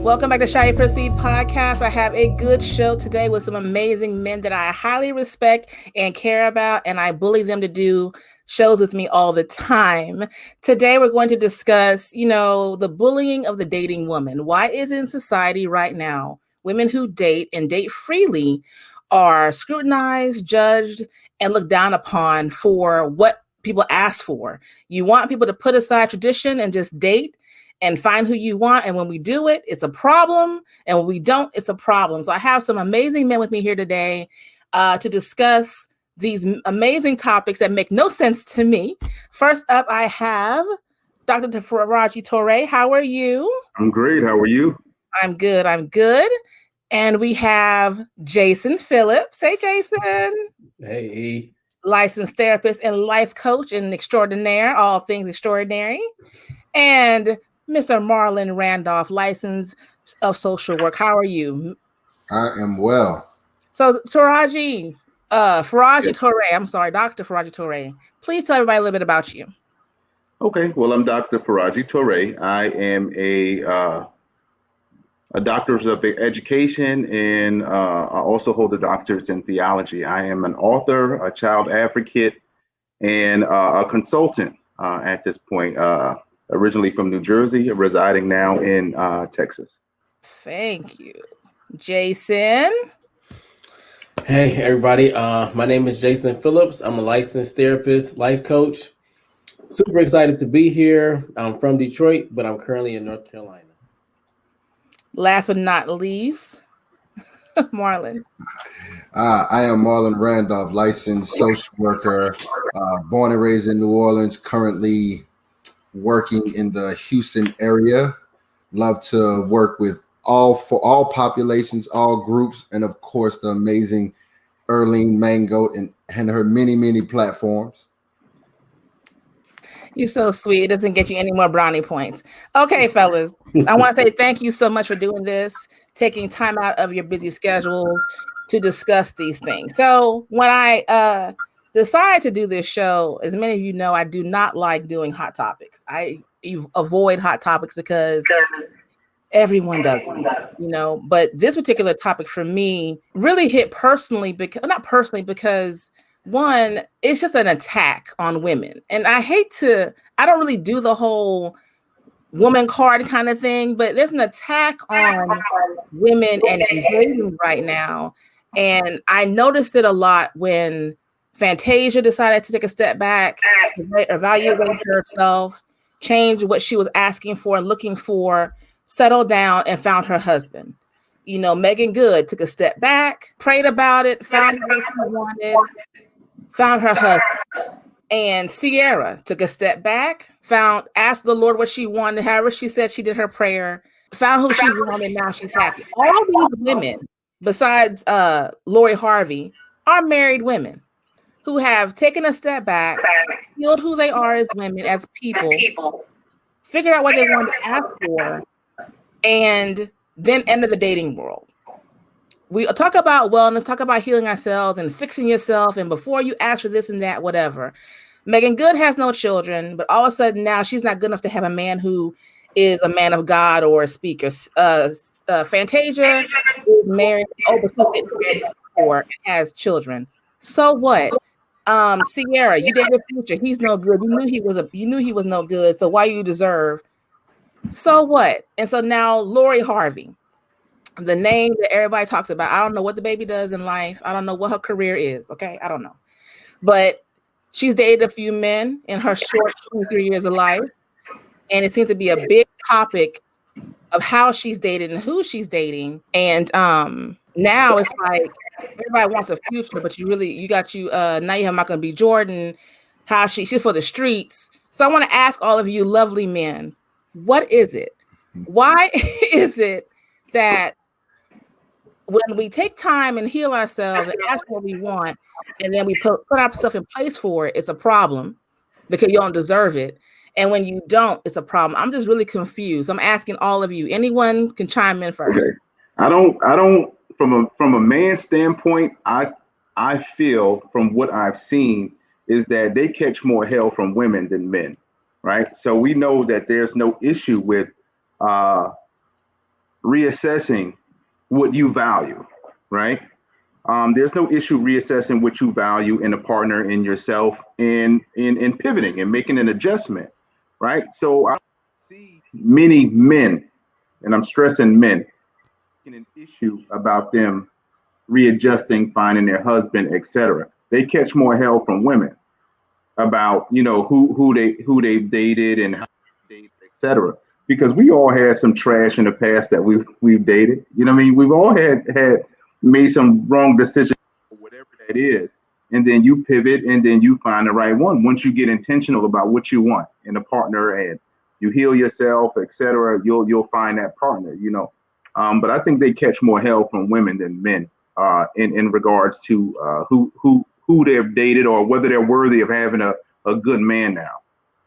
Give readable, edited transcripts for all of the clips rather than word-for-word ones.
Welcome back to Shall We Proceed podcast. I have a good show today with some amazing men that I highly respect and care about, and I bully them to do shows with me all the time. Today, we're going to discuss, the bullying of the dating woman. Why is it in society right now, women who date and date freely are scrutinized, judged, and looked down upon for what people ask for? You want people to put aside tradition and just date and find who you want. And when we do it, it's a problem. And when we don't, it's a problem. So I have some amazing men with me here today to discuss these amazing topics that make no sense to me. First up, I have Dr.Faraji Touré. How are you? I'm great. How are you? I'm good. And we have Jason Phillips. Hey, Jason. Hey. Licensed therapist and life coach and extraordinaire, all things extraordinary. And Mr. Marlon Randolph, license of social work. How are you? I am well. So Faraji Touré, I'm sorry, Dr. Faraji Touré, please tell everybody a little bit about you. Okay, well, I'm Dr. Faraji Touré. I am a doctor's of education, and I also hold a doctor's in theology. I am an author, a child advocate, and a consultant at this point. Originally from New Jersey, residing now in Texas. Thank you. Jason? Hey, everybody. My name is Jason Phillips. I'm a licensed therapist, life coach. Super excited to be here. I'm from Detroit, but I'm currently in North Carolina. Last but not least, Marlon. I am Marlon Randolph, licensed social worker, born and raised in New Orleans, currently working in the Houston area. Love to work with all populations, all groups, and of course the amazing Erlene Mangoat and her many platforms. You're so sweet. It doesn't get you any more brownie points. Okay, fellas, I want to say thank you so much for doing this, taking time out of your busy schedules to discuss these things. So when I decided to do this show, as many of you know, I do not like doing hot topics. I avoid hot topics because everyone does, but this particular topic for me really hit personally, because one, it's just an attack on women. And I don't really do the whole woman card kind of thing, but there's an attack on women and dating right now. And I noticed it a lot when Fantasia decided to take a step back, evaluate herself, change what she was asking for and looking for, settle down, and found her husband. Megan Good took a step back, prayed about it, found what she wanted, found her husband. And Sierra took a step back, asked the Lord what she wanted, however she said she did her prayer, found who she wanted, now she's happy. All these women, besides Lori Harvey, are married women who have taken a step back, healed who they are as women, as people, figured out what they want to ask for, and then enter the dating world. We talk about wellness, talk about healing ourselves and fixing yourself, and before you ask for this and that, whatever. Megan Good has no children, but all of a sudden now she's not good enough to have a man who is a man of God or a speaker. Fantasia is married, and has children. So what? Sierra, you dated Future. He's no good. You knew he was no good. So why you deserve? So what? And so now Lori Harvey, the name that everybody talks about. I don't know what the baby does in life. I don't know what her career is. Okay, I don't know. But she's dated a few men in her short 23 years of life. And it seems to be a big topic of how she's dated and who she's dating. And now it's like everybody wants a Future, but you got Naima Michael B. Jordan, how she's for the streets. So I want to ask all of you lovely men, what is it? Why is it that when we take time and heal ourselves and ask what we want, and then we put ourselves in place for it, it's a problem because you don't deserve it. And when you don't, it's a problem. I'm just really confused. I'm asking all of you. Anyone can chime in first. Okay. I don't from a man's standpoint, I feel from what I've seen is that they catch more hell from women than men, right? So we know that there's no issue with reassessing what you value, right? There's no issue reassessing what you value in a partner, in yourself, in pivoting and making an adjustment, right? So I see many men, and I'm stressing men, making an issue about them readjusting, finding their husband, etc. They catch more hell from women about, you know, who they've dated and how they dated, etc. Because we all had some trash in the past that we've dated. You know what I mean? We've all had made some wrong decisions, whatever that is, and then you pivot and then you find the right one. Once you get intentional about what you want in a partner and you heal yourself, etc., you'll find that partner. You know, but I think they catch more hell from women than men in regards to who they've dated or whether they're worthy of having a good man now.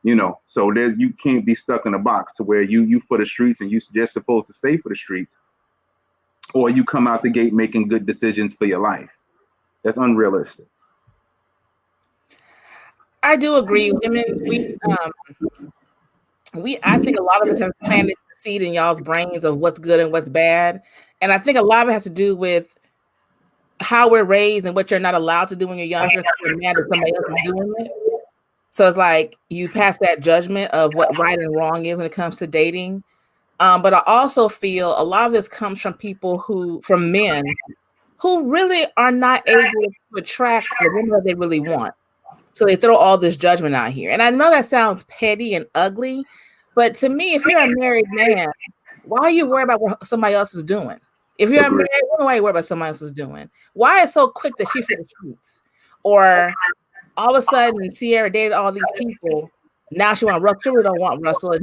You know, so there's, you can't be stuck in a box to where you for the streets and you just supposed to stay for the streets, or you come out the gate making good decisions for your life. That's unrealistic. I do agree. Women, I think a lot of us have planted the seed in y'all's brains of what's good and what's bad. And I think a lot of it has to do with how we're raised and what you're not allowed to do when you're younger. You're mad that somebody else is doing it. So it's like you pass that judgment of what right and wrong is when it comes to dating. But I also feel a lot of this comes from from men who really are not able to attract the women that they really want. So they throw all this judgment out here. And I know that sounds petty and ugly, but to me, if you're a married man, why are you worried about what somebody else is doing? If you're a married woman, why are you worried about somebody else is doing? Why is so quick that she for the streets? Or all of a sudden, Sierra dated all these people. Now she want Russell. She really don't want Russell.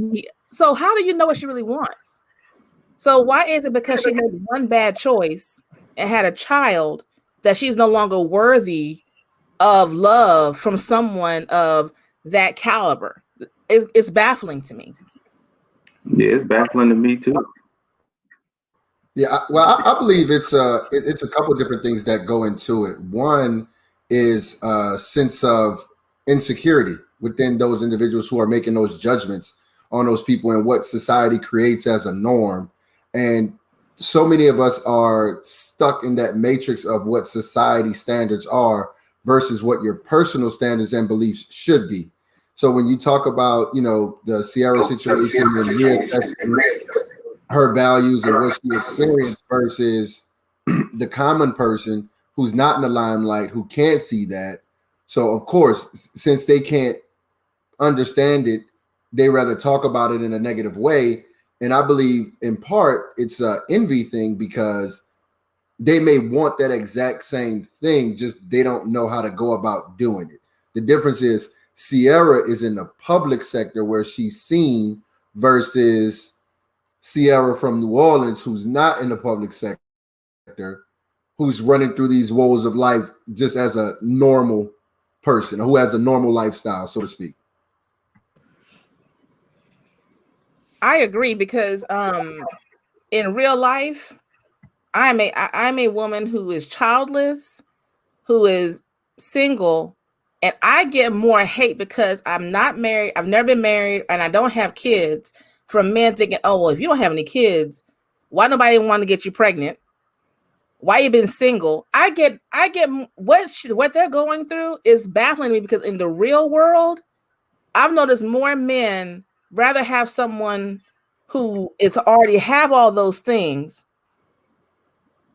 So how do you know what she really wants? So why is it because she made one bad choice and had a child that she's no longer worthy of love from someone of that caliber? It's baffling to me. Yeah, it's baffling to me too. Yeah, I believe it's a couple of different things that go into it. One is a sense of insecurity within those individuals who are making those judgments on those people and what society creates as a norm. And so many of us are stuck in that matrix of what society standards are versus what your personal standards and beliefs should be. So when you talk about, you know, the Sierra situation and her values and what she experienced versus the common person who's not in the limelight, who can't see that. So of course, since they can't understand it, they rather talk about it in a negative way. And I believe in part it's an envy thing because they may want that exact same thing, just they don't know how to go about doing it. The difference is Sierra is in the public sector where she's seen versus Sierra from New Orleans, who's not in the public sector, who's running through these woes of life just as a normal person who has a normal lifestyle, so to speak. I agree because in real life, I'm a woman who is childless, who is single, and I get more hate because I'm not married. I've never been married, and I don't have kids. From men thinking, "Oh, well, if you don't have any kids, why nobody want to get you pregnant? Why you been single?" I get what they're going through is baffling me because in the real world, I've noticed more men rather have someone who is already have all those things.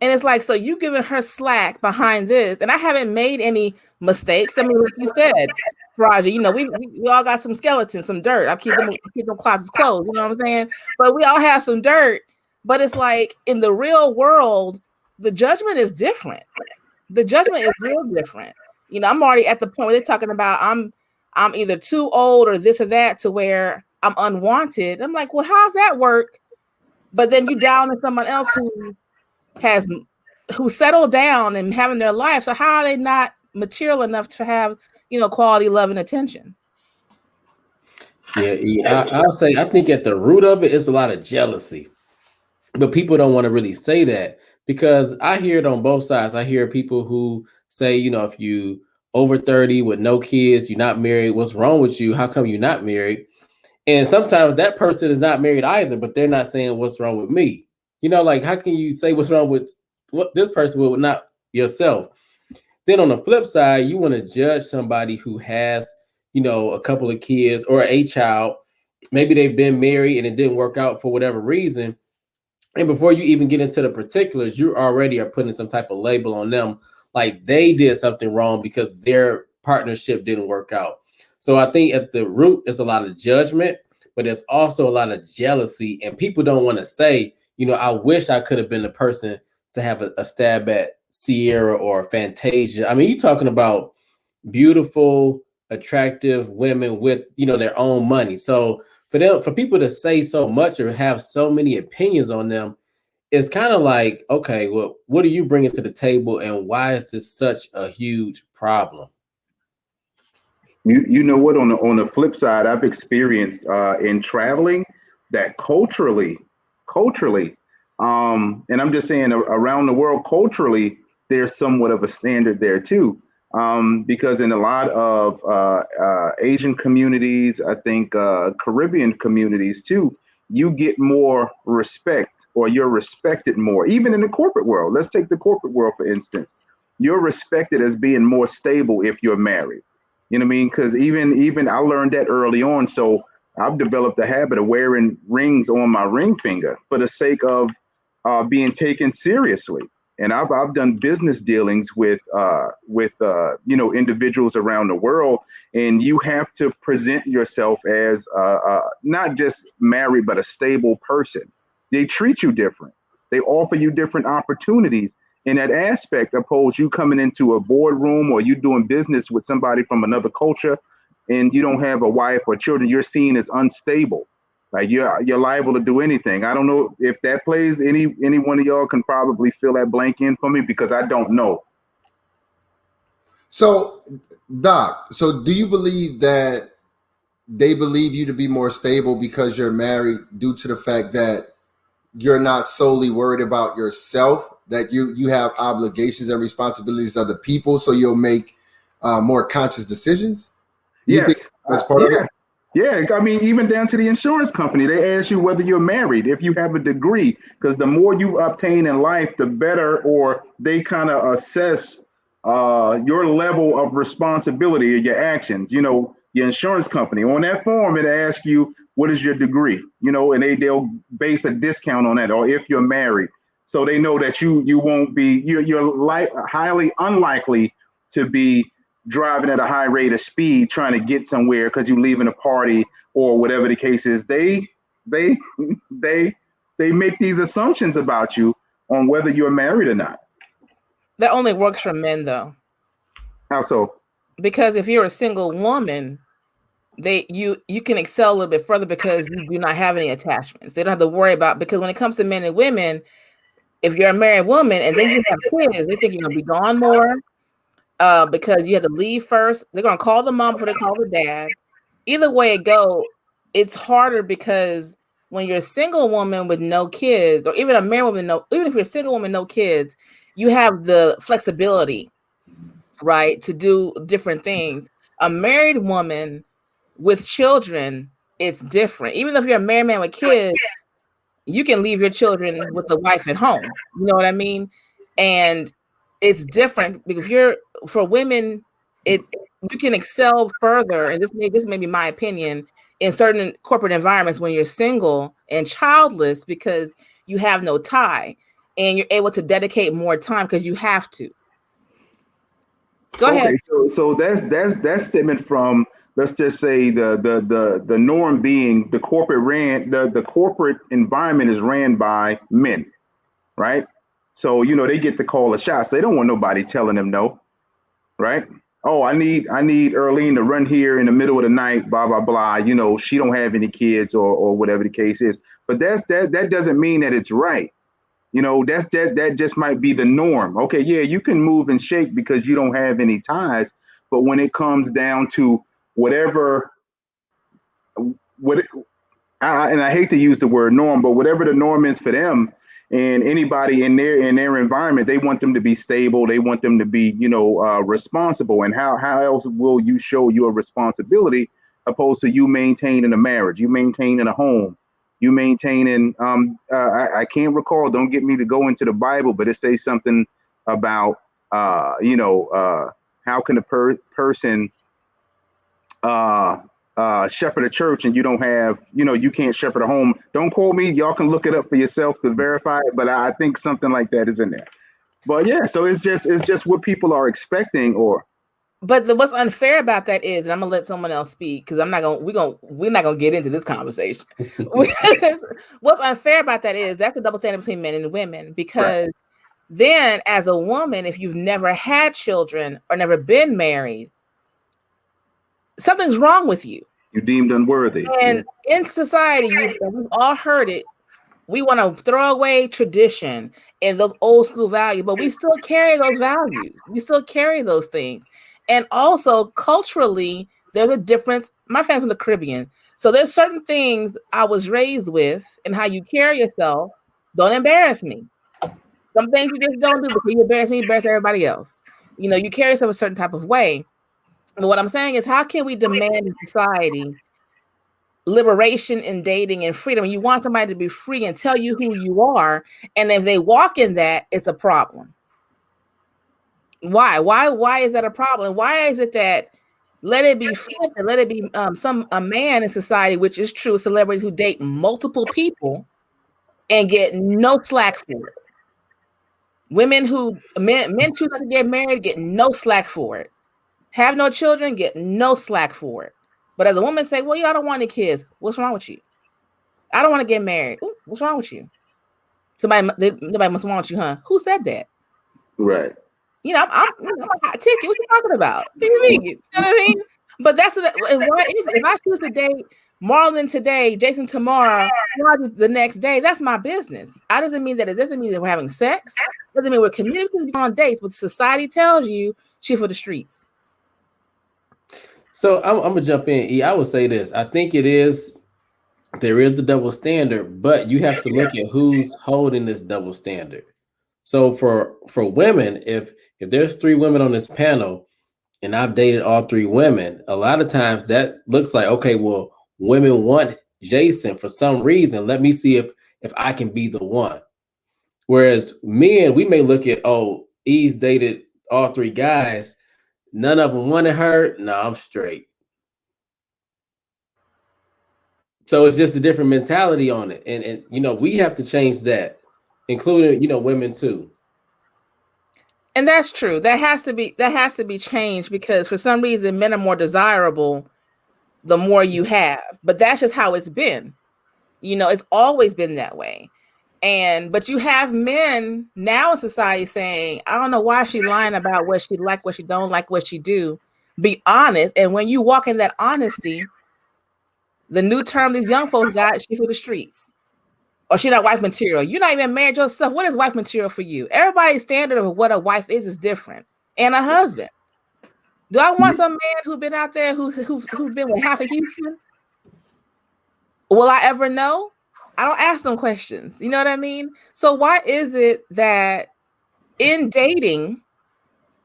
And it's like, so you giving her slack behind this, and I haven't made any mistakes. I mean, like you said, Raja, you know, we all got some skeletons, some dirt. I keep them closets closed, you know what I'm saying? But we all have some dirt. But it's like in the real world, the judgment is different. The judgment is real different. You know, I'm already at the point where they're talking about I'm either too old or this or that to where I'm unwanted. I'm like, well, how's that work? But then you down to someone else who settled down and having their life. So how are they not material enough to have, you know, quality love and attention? Yeah, I'll say I think at the root of it is a lot of jealousy, but people don't want to really say that because I hear it on both sides. I hear people who say, you know, if you over 30 with no kids, you're not married, what's wrong with you? How come you're not married? And sometimes that person is not married either, but they're not saying what's wrong with me. You know, like, how can you say what's wrong with what this person will, not yourself? Then on the flip side, you want to judge somebody who has, you know, a couple of kids or a child. Maybe they've been married and it didn't work out for whatever reason. And before you even get into the particulars, you already are putting some type of label on them, like they did something wrong because their partnership didn't work out. So I think at the root is a lot of judgment, but it's also a lot of jealousy. And people don't want to say, you know, I wish I could have been the person to have a stab at Sierra or Fantasia. I mean, you're talking about beautiful, attractive women with, you know, their own money. So for them, for people to say so much or have so many opinions on them, it's kind of like, okay, well, what are you bringing to the table, and why is this such a huge problem? You know what? On the flip side, I've experienced in traveling that culturally, and I'm just saying around the world, culturally, there's somewhat of a standard there too. Because in a lot of Asian communities, I think Caribbean communities too, you get more respect, or you're respected more. Even in the corporate world, let's take the corporate world for instance, you're respected as being more stable if you're married. You know what I mean? Because even I learned that early on. So I've developed a habit of wearing rings on my ring finger for the sake of being taken seriously. And I've done business dealings with you know, individuals around the world, and you have to present yourself as not just married but a stable person. They treat you different. They offer you different opportunities in that aspect, opposed you coming into a boardroom or you doing business with somebody from another culture, and you don't have a wife or children. You're seen as unstable. Like you're liable to do anything. I don't know if that plays. Any one of y'all can probably fill that blank in for me, because I don't know. So, Doc, so do you believe that they believe you to be more stable because you're married, due to the fact that you're not solely worried about yourself, that you have obligations and responsibilities to other people, so you'll make more conscious decisions? Do you think Yes, that's part of it? yeah. I mean, even down to the insurance company, they ask you whether you're married, if you have a degree, because the more you obtain in life, the better, or they kind of assess your level of responsibility of your actions. You know, your insurance company on that form, it asks you what is your degree. You know, and they'll base a discount on that, or if you're married, so they know that you won't be you're highly unlikely to be driving at a high rate of speed trying to get somewhere because you're leaving a party or whatever the case is. They they make these assumptions about you on whether you're married or not. That only works for men, though. How so? Because if you're a single woman, you can excel a little bit further because you do not have any attachments. They don't have to worry about, because when it comes to men and women, if you're a married woman and then you have kids, they think you're gonna be gone more. Because you have to leave first. They're gonna call the mom before they call the dad. Either way it go, it's harder, because when you're a single woman with no kids, or even a married woman, even if you're a single woman, no kids, you have the flexibility, right, to do different things. A married woman with children, it's different. Even if you're a married man with kids, you can leave your children with the wife at home. You know what I mean? And it's different because for women, you can excel further. And this may be my opinion, in certain corporate environments when you're single and childless, because you have no tie and you're able to dedicate more time because you have to. Go ahead. Okay, so that's stemming from, let's just say, the norm being the the corporate environment is ran by men, right? So you know they get to call the shots. They don't want nobody telling them no, right? Oh, I need Earlene to run here in the middle of the night, blah blah blah. You know, she don't have any kids or whatever the case is. But that doesn't mean that it's right. You know, that just might be the norm. Okay, yeah, you can move and shake because you don't have any ties, but when it comes down to whatever what and I hate to use the word norm, but whatever the norm is for them, and anybody in their environment, they want them to be stable. They want them to be, you know, responsible. And how else will you show your responsibility opposed to you maintaining a marriage, you maintaining a home, you maintaining. I can't recall. Don't get me to go into the Bible, but it says something about how can a person shepherd a church and you don't have, you can't shepherd a home. Don't quote me. Y'all can look it up for yourself to verify it. But I think something like that is in there. But yeah, so it's just what people are expecting. But what's unfair about that is, and I'm gonna let someone else speak because we're not gonna get into this conversation. What's unfair about that is that's the double standard between men and women, because then as a woman, if you've never had children or never been married, something's wrong with you. You're deemed unworthy. And in society, we've all heard it. We want to throw away tradition and those old school values, but we still carry those values. We still carry those things. And also culturally, there's a difference. My family's from the Caribbean. So there's certain things I was raised with and how you carry yourself. Don't embarrass me. Some things you just don't do because you embarrass me, embarrass everybody else. You carry yourself a certain type of way. And what I'm saying is, how can we demand in society liberation in dating and freedom? You want somebody to be free and tell you who you are, and if they walk in that, it's a problem. Why is that a problem? Why is it that let it be flipped and let it be a man in society, which is true, celebrities who date multiple people and get no slack for it? Men choose not to get married, get no slack for it. Have no children, get no slack for it. But as a woman say, well, I don't want any kids. What's wrong with you? I don't want to get married. Ooh, what's wrong with you? Nobody must want you, huh? Who said that? Right. I'm a hot ticket. What you talking about? What do you mean? You know what I mean? But why is it? If I choose to date Marlon today, Jason tomorrow, the next day, that's my business. It doesn't mean that we're having sex. It doesn't mean we're committed to be on dates. But society tells you she's for the streets. So I'm gonna jump in. E, I would say this. I think there is the double standard, but you have to look at who's holding this double standard. So for women, if there's 3 women on this panel and I've dated all 3 women, a lot of times that looks like, okay, well, women want Jason for some reason. Let me see if I can be the one. Whereas men, we may look at, oh, E's dated all 3 guys. None of them wanted her. No, I'm straight. So it's just a different mentality on it. And we have to change that, including, women too. And that's true. That has to be changed, because for some reason men are more desirable the more you have. But that's just how it's been. It's always been that way. But you have men now in society saying, I don't know why she lying about what she like, what she don't like, what she do. Be honest. And when you walk in that honesty, the new term these young folks got, she for the streets. Or she not wife material. You're not even married yourself. What is wife material for you? Everybody's standard of what a wife is different. And a husband. Do I want some man who's been out there who's been with half of Houston? Will I ever know? I don't ask them questions. You know what I mean? So why is it that in dating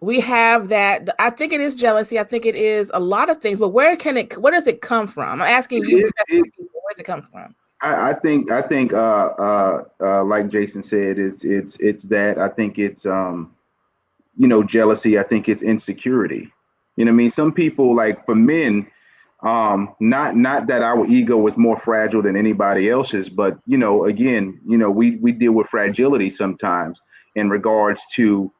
we have that? I think it is jealousy. I think it is a lot of things. But where does it come from? I'm asking you, where does it come from? I think like Jason said, it's that. I think it's jealousy. I think it's insecurity. You know what I mean? Some people, like for men, not that our ego is more fragile than anybody else's, but again, we deal with fragility sometimes in regards to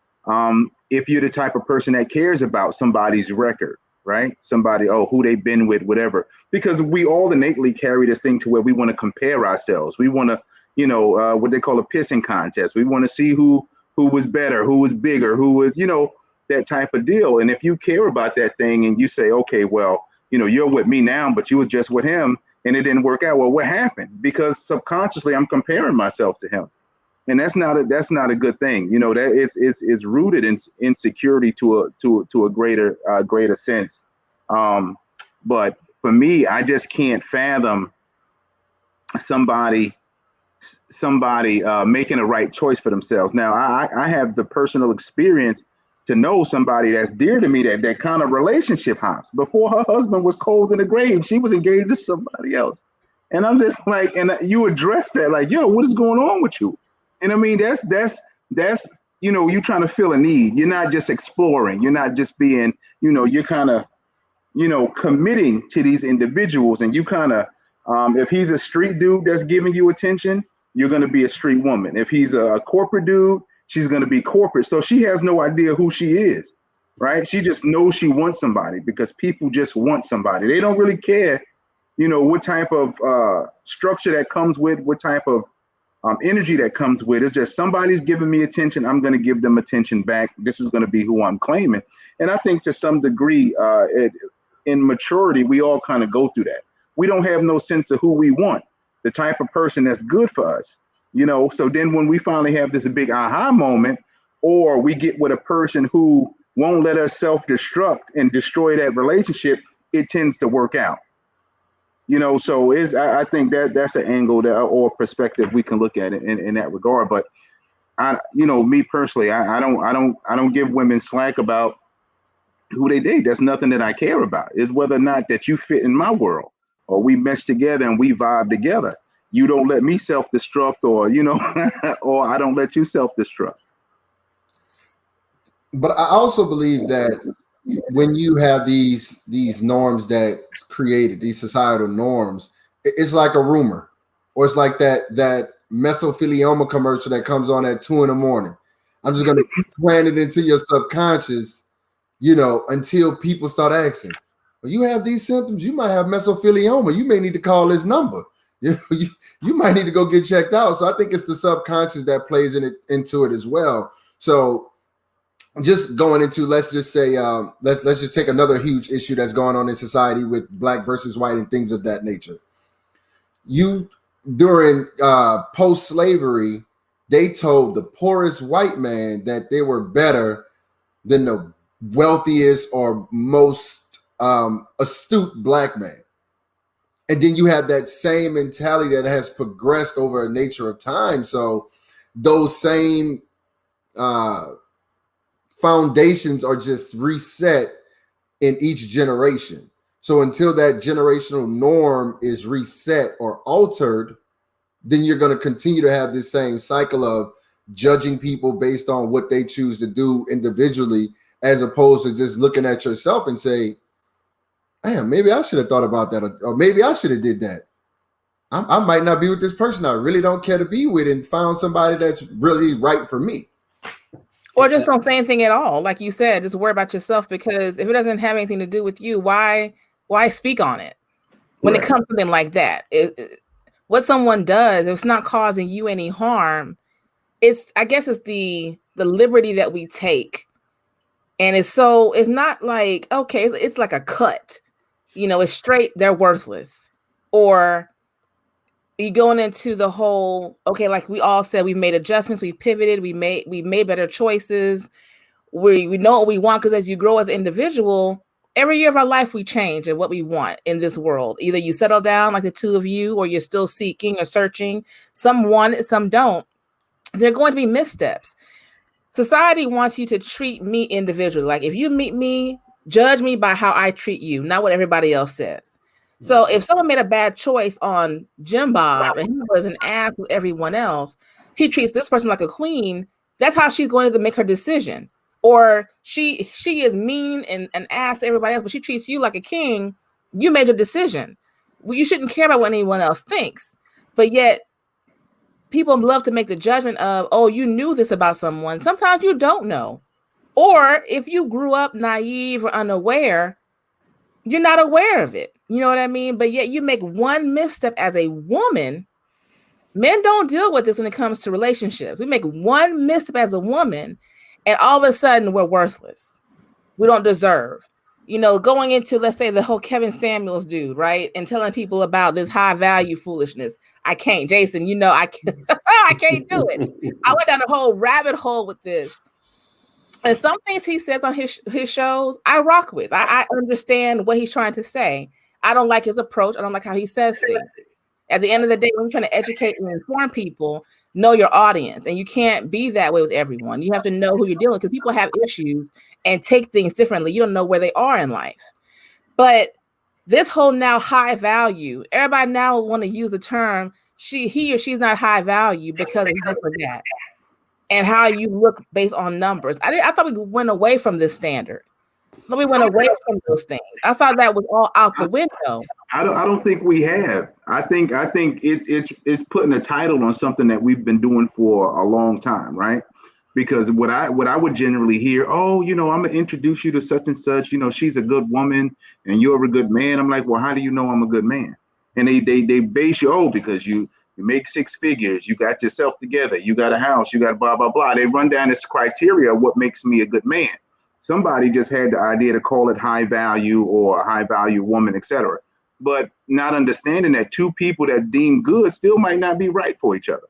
if you're the type of person that cares about somebody's record, right? Somebody, who they've been with, whatever, because we all innately carry this thing to where we want to compare ourselves. We want to, what they call a pissing contest. We want to see who was better, who was bigger, who was, that type of deal. And if you care about that thing and you say, okay, well, you're with me now, but you was just with him and it didn't work out. Well, what happened? Because subconsciously I'm comparing myself to him. And that's not a good thing. That is rooted in insecurity to a greater sense. But for me, I just can't fathom somebody making a right choice for themselves. Now, I have the personal experience to know somebody that's dear to me that kind of relationship hops. Before her husband was cold in the grave, she was engaged to somebody else. And I'm just like, and you address that like, yo, what is going on with you? And I mean, that's you trying to fill a need. You're not just exploring. You're not just being, you're kind of, committing to these individuals. And you kind of, if he's a street dude that's giving you attention, you're going to be a street woman. If he's a corporate dude, she's going to be corporate. So she has no idea who she is, right? She just knows she wants somebody because people just want somebody. They don't really care, what type of structure that comes with, what type of energy that comes with. It's just somebody's giving me attention. I'm going to give them attention back. This is going to be who I'm claiming. And I think to some degree, in maturity, we all kind of go through that. We don't have no sense of who we want, the type of person that's good for us, So then when we finally have this big aha moment, or we get with a person who won't let us self-destruct and destroy that relationship, it tends to work out. So I think that's an angle or perspective we can look at it in that regard. But me personally, I don't give women slack about who they date. That's nothing that I care about. Is whether or not that you fit in my world, or we mesh together and we vibe together. You don't let me self-destruct, or or I don't let you self-destruct. But I also believe that when you have these norms that created, these societal norms, it's like a rumor, or it's like that mesothelioma commercial that comes on at 2 a.m. I'm just going to plant it into your subconscious, until people start asking, well, you have these symptoms, you might have mesothelioma, you may need to call this number. You might need to go get checked out. So I think it's the subconscious that plays into it as well. So just going into, let's just say, let's just take another huge issue that's going on in society with black versus white and things of that nature. During post-slavery, they told the poorest white man that they were better than the wealthiest or most astute black man. And then you have that same mentality that has progressed over a nature of time. So those same foundations are just reset in each generation. So until that generational norm is reset or altered, then you're going to continue to have this same cycle of judging people based on what they choose to do individually, as opposed to just looking at yourself and say, damn, maybe I should have thought about that, or maybe I should have did that. I might not be with this person I really don't care to be with, and found somebody that's really right for me. Or just don't say anything at all. Like you said, just worry about yourself, because if it doesn't have anything to do with you, why speak on it? When it comes to something like that, what someone does, if it's not causing you any harm, I guess it's the liberty that we take. And it's not like, okay, it's like a cut, it's straight, they're worthless. Or you going into the whole, okay, like we all said, we've made adjustments, we've pivoted, we made better choices. We know what we want, because as you grow as an individual, every year of our life, we change in what we want in this world. Either you settle down like the two of you, or you're still seeking or searching. Some want it, some don't. There are going to be missteps. Society wants you to treat me individually. Like if you meet me, judge me by how I treat you, not what everybody else says. So if someone made a bad choice on Jim Bob and he was an ass with everyone else, he treats this person like a queen. That's how she's going to make her decision. Or she is mean and an ass to everybody else, but she treats you like a king. You made a decision. Well, you shouldn't care about what anyone else thinks. But yet people love to make the judgment of, oh, you knew this about someone. Sometimes you don't know. Or if you grew up naive or unaware, you're not aware of it. You know what I mean? But yet you make one misstep as a woman. Men don't deal with this when it comes to relationships. We make one misstep as a woman, and all of a sudden we're worthless. We don't deserve. Going into, let's say, the whole Kevin Samuels dude, right? And telling people about this high value foolishness. I can't, Jason, I can't, I can't do it. I went down a whole rabbit hole with this. And some things he says on his shows, I rock with. I understand what he's trying to say. I don't like his approach. I don't like how he says things. At the end of the day, when you're trying to educate and inform people, know your audience. And you can't be that way with everyone. You have to know who you're dealing with, because people have issues and take things differently. You don't know where they are in life. But this whole now high value, everybody now want to use the term he or she's not high value because of this or that, and how you look based on numbers. I thought we went away from this standard. We went away from those things. I thought that was all out the window. I don't think we have. I think it's putting a title on something that we've been doing for a long time, right? Because what I would generally hear, oh, I'm gonna introduce you to such and such, she's a good woman and you're a good man. I'm like, well, how do you know I'm a good man? And they base you, because you make six figures, you got yourself together, you got a house, you got blah blah blah. They run down this criteria of what makes me a good man. Somebody just had the idea to call it high value or a high value woman, etc. But not understanding that two people that deem good still might not be right for each other.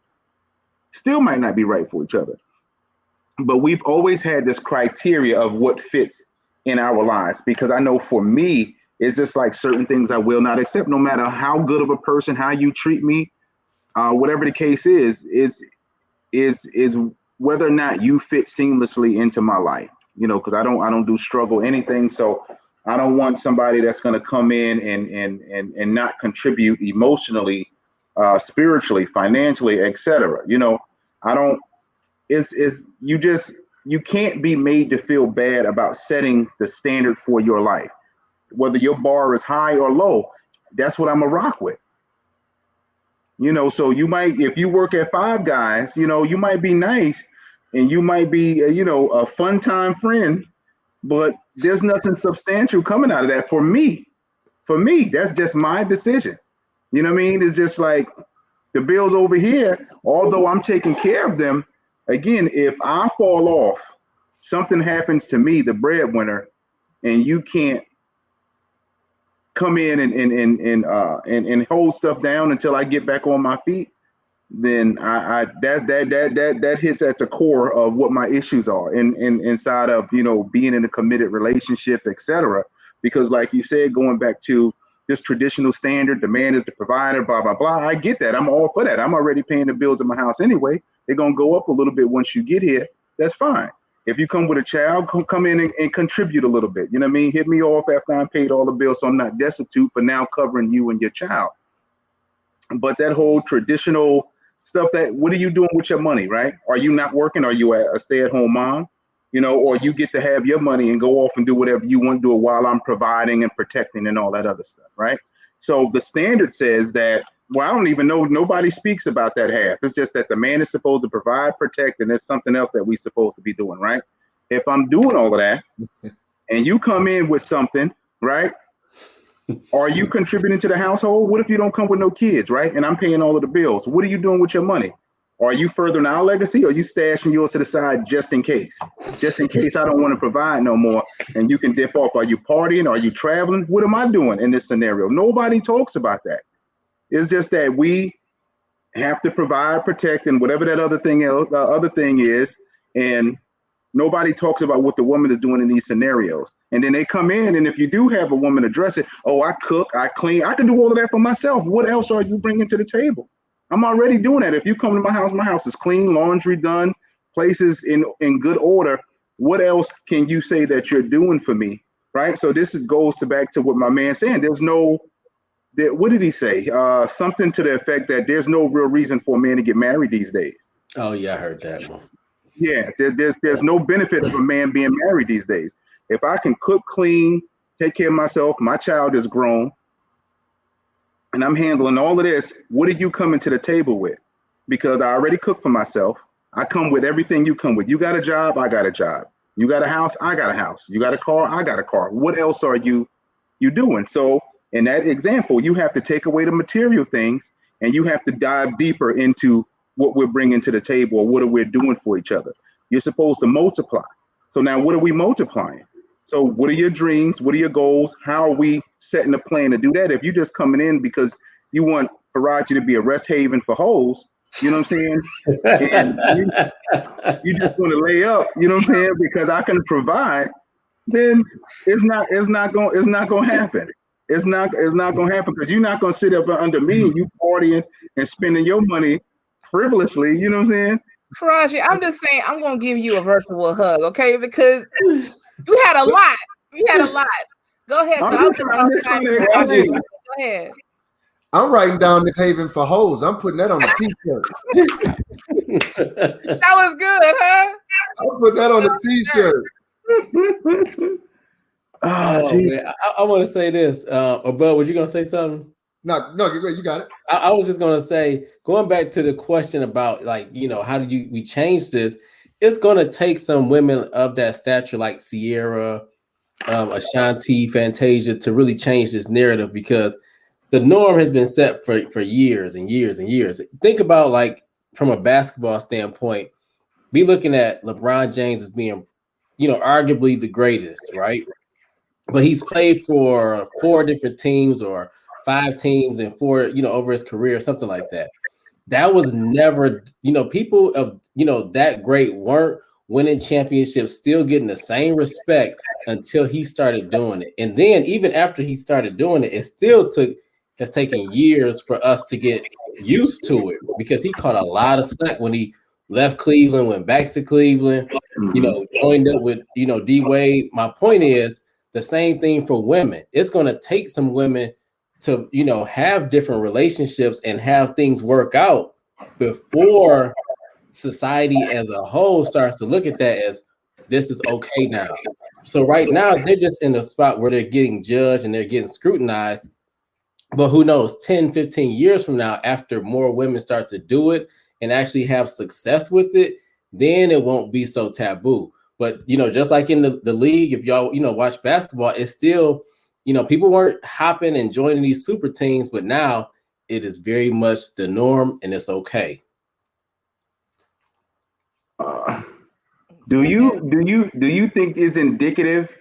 But we've always had this criteria of what fits in our lives, because I know for me, it's just like certain things I will not accept, no matter how good of a person, how you treat me, whatever the case is whether or not you fit seamlessly into my life, because I don't do struggle anything. So I don't want somebody that's going to come in and not contribute emotionally, spiritually, financially, etc. I don't. You can't be made to feel bad about setting the standard for your life, whether your bar is high or low. That's what I'm gonna rock with. So you might, if you work at Five Guys, you might be nice and you might be, a fun time friend, but there's nothing substantial coming out of that for me. That's just my decision. You know what I mean? It's just like the bills over here, although I'm taking care of them. Again, if I fall off, something happens to me, the breadwinner, and you can't come in and hold stuff down until I get back on my feet, then that hits at the core of what my issues are inside of being in a committed relationship, etc. Because like you said, going back to this traditional standard, the man is the provider, blah blah blah. I get that. I'm all for that. I'm already paying the bills in my house anyway. They're gonna go up a little bit once you get here. That's fine. If you come with a child, come in and contribute a little bit. You know what I mean? Hit me off after I paid all the bills, so I'm not destitute for now covering you and your child. But that whole traditional stuff, that what are you doing with your money, right? Are you not working? Are you a stay-at-home mom? Or you get to have your money and go off and do whatever you want to do while I'm providing and protecting and all that other stuff, right? So the standard says that, well, I don't even know, nobody speaks about that half. It's just that the man is supposed to provide, protect, and there's something else that we're supposed to be doing, right? If I'm doing all of that and you come in with something, right? Are you contributing to the household? What if you don't come with no kids, right? And I'm paying all of the bills. What are you doing with your money? Are you furthering our legacy, or are you stashing yours to the side just in case? Just in case I don't want to provide no more and you can dip off. Are you partying? Are you traveling? What am I doing in this scenario? Nobody talks about that. It's just that we have to provide, protect, and whatever that other thing is. And nobody talks about what the woman is doing in these scenarios. And then they come in, and if you do have a woman address it, oh, I cook, I clean, I can do all of that for myself. What else are you bringing to the table? I'm already doing that. If you come to my house is clean, laundry done, places in good order. What else can you say that you're doing for me, right? So this goes back to what my man's saying. What did he say? Something to the effect that there's no real reason for a man to get married these days. Oh yeah, I heard that. Yeah, there's no benefit of a man being married these days. If I can cook, clean, take care of myself, my child is grown, and I'm handling all of this, what are you coming to the table with? Because I already cook for myself. I come with everything you come with. You got a job, I got a job. You got a house, I got a house. You got a car, I got a car. What else are you doing? So in that example, you have to take away the material things and you have to dive deeper into what we're bringing to the table or what are we doing for each other. You're supposed to multiply. So now what are we multiplying? So what are your dreams? What are your goals? How are we setting a plan to do that? If you're just coming in because you want Faraji to be a rest haven for hoes, you know what I'm saying? And you just want to lay up, you know what I'm saying? Because I can provide, then it's not gonna happen. It's not gonna happen because you're not gonna sit up under me and you partying and spending your money frivolously, you know what I'm saying? Faraji, I'm just saying I'm gonna give you a virtual hug, okay? Because you had a lot. Go ahead. I'm just trying to explain. Go ahead. I'm writing down this Haven for hoes. I'm putting that on a t-shirt. That was good, huh? I'll put that on a t-shirt. Oh man, I want to say this. Bud, were you gonna say something? No, you got it. I was just gonna say, going back to the question about like, how do we change this? It's gonna take some women of that stature like Sierra, Ashanti, Fantasia to really change this narrative, because the norm has been set for years and years and years. Think about, like, from a basketball standpoint, we looking at LeBron James as being, arguably the greatest, right? But he's played for 4 different teams or 5 teams and 4, over his career, something like that. That was never, people of, that great weren't winning championships, still getting the same respect until he started doing it. And then even after he started doing it, it still has taken years for us to get used to it, because he caught a lot of slack when he left Cleveland, went back to Cleveland, joined up with, D Wade. My point is the same thing for women. It's going to take some women to, have different relationships and have things work out before society as a whole starts to look at that as this is okay now. So right now they're just in a spot where they're getting judged and they're getting scrutinized. But who knows, 10, 15 years from now, after more women start to do it and actually have success with it, then it won't be so taboo. But, just like in the league, if y'all, watch basketball, it's still, people weren't hopping and joining these super teams, but now it is very much the norm and it's okay. Do you think is indicative?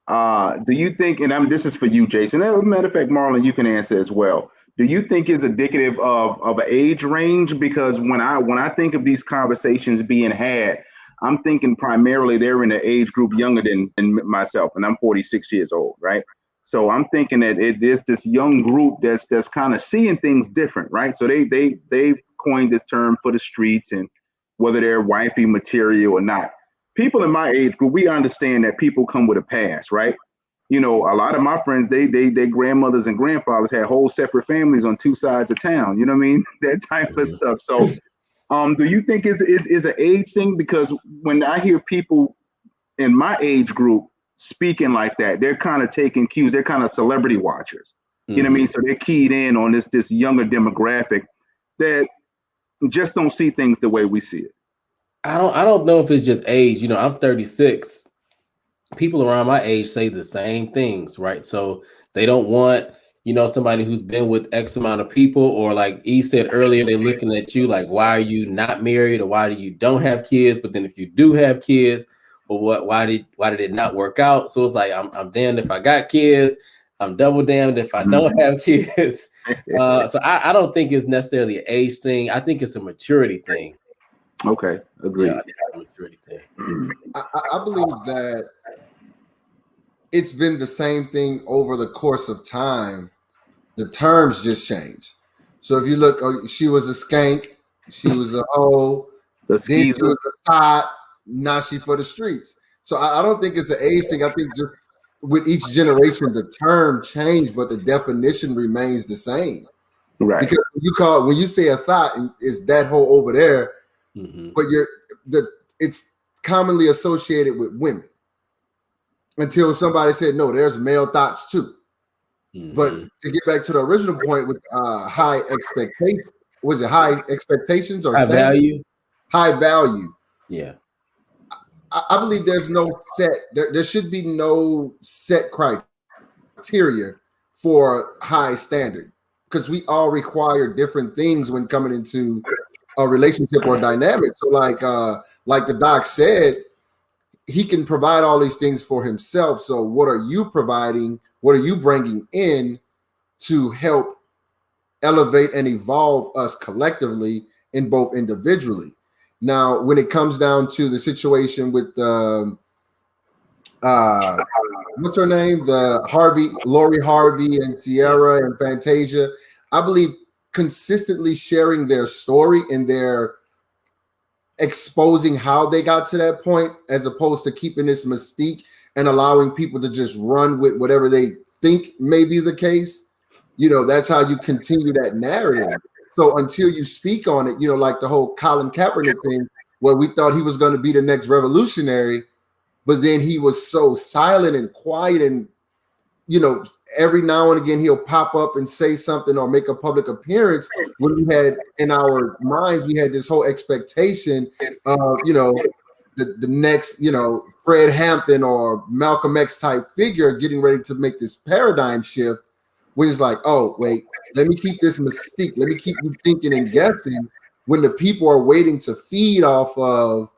Do you think, and this is for you, Jason. As a matter of fact, Marlon, you can answer as well. Do you think is indicative of an age range? Because when I think of these conversations being had, I'm thinking primarily they're in an age group younger than myself, and I'm 46 years old, right? So I'm thinking that it is this young group that's kind of seeing things different, right? So they've coined this term for the streets, and whether they're wifey material or not. People in my age group, we understand that people come with a past, right? A lot of my friends, they grandmothers and grandfathers had whole separate families on 2 sides of town. You know what I mean? That type of stuff. So, do you think is an age thing? Because when I hear people in my age group speaking like that, they're kind of taking cues. They're kind of celebrity watchers. You know what I mean? So they're keyed in on this younger demographic that just don't see things the way we see it. I don't know if it's just age. I'm 36. People around my age say the same things, right? So they don't want, somebody who's been with X amount of people, or like E said earlier, they're looking at you like, why are you not married, or why do you don't have kids? But then if you do have kids, well, why did it not work out? So it's like, I'm damned if I got kids, I'm double damned if I don't have kids. So I don't think it's necessarily an age thing. I think it's a maturity thing. Okay, agreed. Yeah, I think it's a maturity thing. I believe that it's been the same thing over the course of time. The terms just change. So if you look, she was a skank, she was a hoe, then she was a thot, now she for the streets. So I don't think it's an age thing. I think just with each generation, the term changed, but the definition remains the same. Right. Because when you say a thot, it's that hoe over there, but it's commonly associated with women. Until somebody said, no, there's male thoughts too. But to get back to the original point with high expectation, was it high expectations or high value? High value. Yeah. I believe there's no set, there should be no set criteria for high standard, because we all require different things when coming into a relationship or dynamic. So like the doc said, he can provide all these things for himself. So what are you providing? What are you bringing in to help elevate and evolve us collectively and both individually? Now, when it comes down to the situation with what's her name? Lori Harvey and Sierra and Fantasia, I believe consistently sharing their story and their exposing how they got to that point, as opposed to keeping this mystique and allowing people to just run with whatever they think may be the case, that's how you continue that narrative. So until you speak on it, like the whole Colin Kaepernick thing, where we thought he was going to be the next revolutionary, but then he was so silent and quiet, and every now and again he'll pop up and say something or make a public appearance, when we had in our minds, we had this whole expectation of the next Fred Hampton or Malcolm X type figure getting ready to make this paradigm shift, when it's like, oh wait, let me keep this mystique, let me keep you thinking and guessing, when the people are waiting to feed off of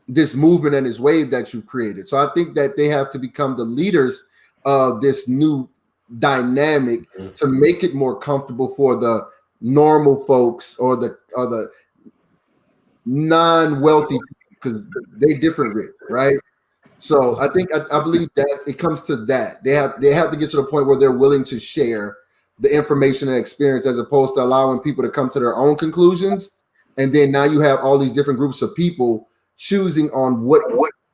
this movement and this wave that you've created. So I think that they have to become the leaders of this new dynamic to make it more comfortable for the normal folks or the non-wealthy, because they different rich, right? So I think I believe that it comes to that. They have to get to the point where they're willing to share the information and experience, as opposed to allowing people to come to their own conclusions. And then now you have all these different groups of people choosing on what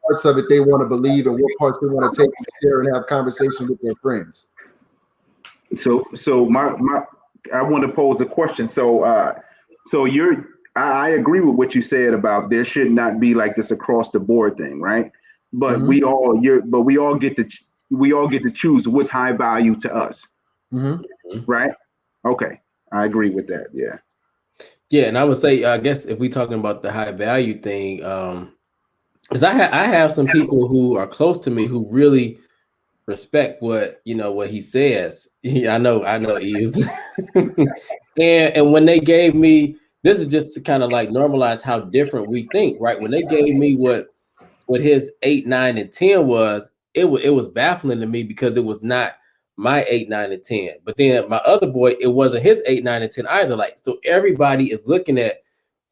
parts of it they want to believe and what parts they want to take and share and have conversation with their friends. So I want to pose a question. I agree with what you said about there should not be like this across the board thing, right? But we all get to choose what's high value to us, right? Okay, I agree with that. Yeah. Yeah, and I would say, I guess if we're talking about the high value thing, because I have some people who are close to me who really respect what he says. I know he is. and when they gave me, this is just to kind of like normalize how different we think, right? When they gave me what his 8, 9, and 10 was, it was baffling to me, because it was not my 8, 9, and 10. But then my other boy, it wasn't his 8, 9, and 10 either. Like, so everybody is looking at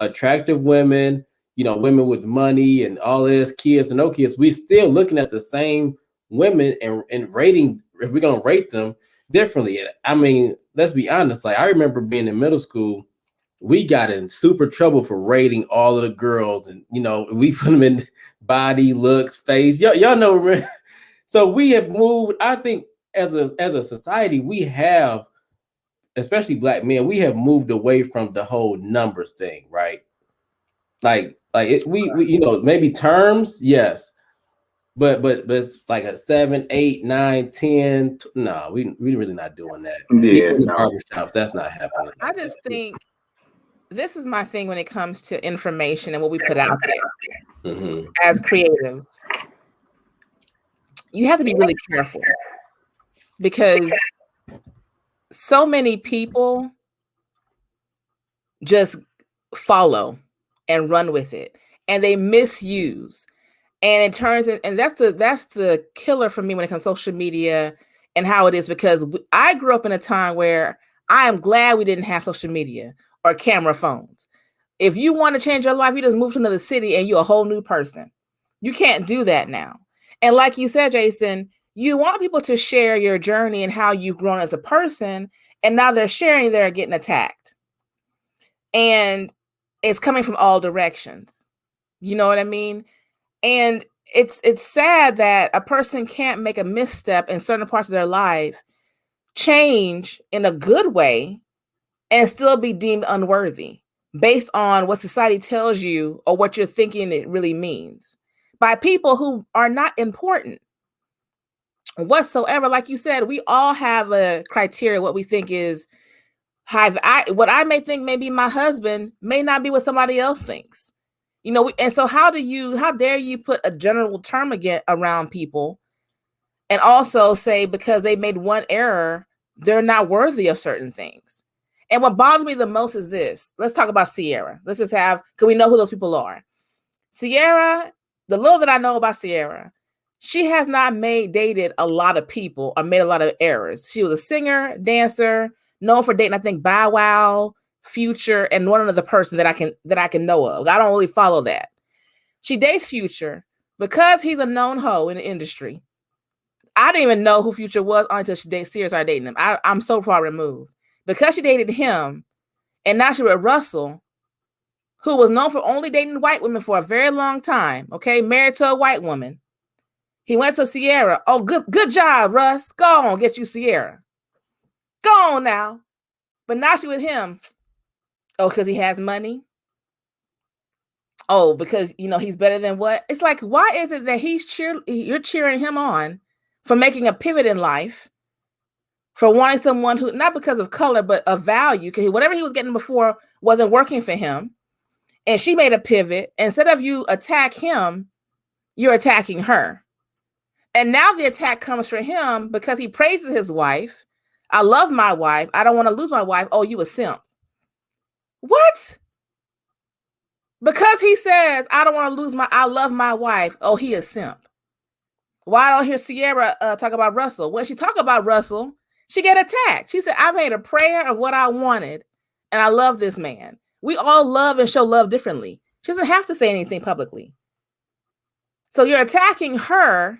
attractive women, women with money and all this, kids and no kids. We still looking at the same women and rating, if we're gonna rate them differently. I mean, let's be honest. Like, I remember being in middle school, we got in super trouble for rating all of the girls, and we put them in body, looks, face. Y'all know. So we have moved. I think as a society, we have, especially Black men, we have moved away from the whole numbers thing, right? Like we maybe terms, yes, but it's like a 7, 8, 9, 10. No, we really not doing that. Yeah, barbershops, that's not happening. I just think this is my thing when it comes to information and what we put out there as creatives. You have to be really careful, because so many people just follow and run with it, and they misuse, and it turns in, and that's the killer for me when it comes to social media and how it is, because I grew up in a time where I am glad we didn't have social media or camera phones. If you want to change your life, you just move to another city and you're a whole new person. You can't do that now. And like you said, Jason, you want people to share your journey and how you've grown as a person, and now they're sharing, they're getting attacked. And it's coming from all directions. You know what I mean? And it's sad that a person can't make a misstep in certain parts of their life, change in a good way, and still be deemed unworthy based on what society tells you or what you're thinking it really means by people who are not important whatsoever. Like you said, we all have a criteria, what we think is high. What I may think may be my husband may not be what somebody else thinks. And so how dare you put a general term around people and also say because they made one error, they're not worthy of certain things. And what bothers me the most is this. Let's talk about Sierra. Because we know who those people are. Sierra, the little that I know about Sierra, she has not dated a lot of people or made a lot of errors. She was a singer, dancer, known for dating, I think, Bow Wow, Future, and one other person that I can know of. I don't really follow that. She dates Future because he's a known hoe in the industry. I didn't even know who Future was until Sierra started dating him. I'm so far removed. Because she dated him, and now she's with Russell, who was known for only dating white women for a very long time, okay? Married to a white woman. He went to Sierra. Oh, good job, Russ. Go on, get you Sierra. Go on now. But now she with him. Oh, because he has money. Oh, because he's better than what? It's like, why is it that you're cheering him on for making a pivot in life, for wanting someone who, not because of color, but of value, because whatever he was getting before wasn't working for him. And she made a pivot. Instead of you attack him, you're attacking her. And now the attack comes for him because he praises his wife. I love my wife. I don't want to lose my wife. Oh, you a simp. What? Because he says, I don't want to lose I love my wife. Oh, he is simp. Why don't I hear Sierra talk about Russell? When she talk about Russell, she get attacked. She said, I made a prayer of what I wanted, and I love this man. We all love and show love differently. She doesn't have to say anything publicly. So you're attacking her,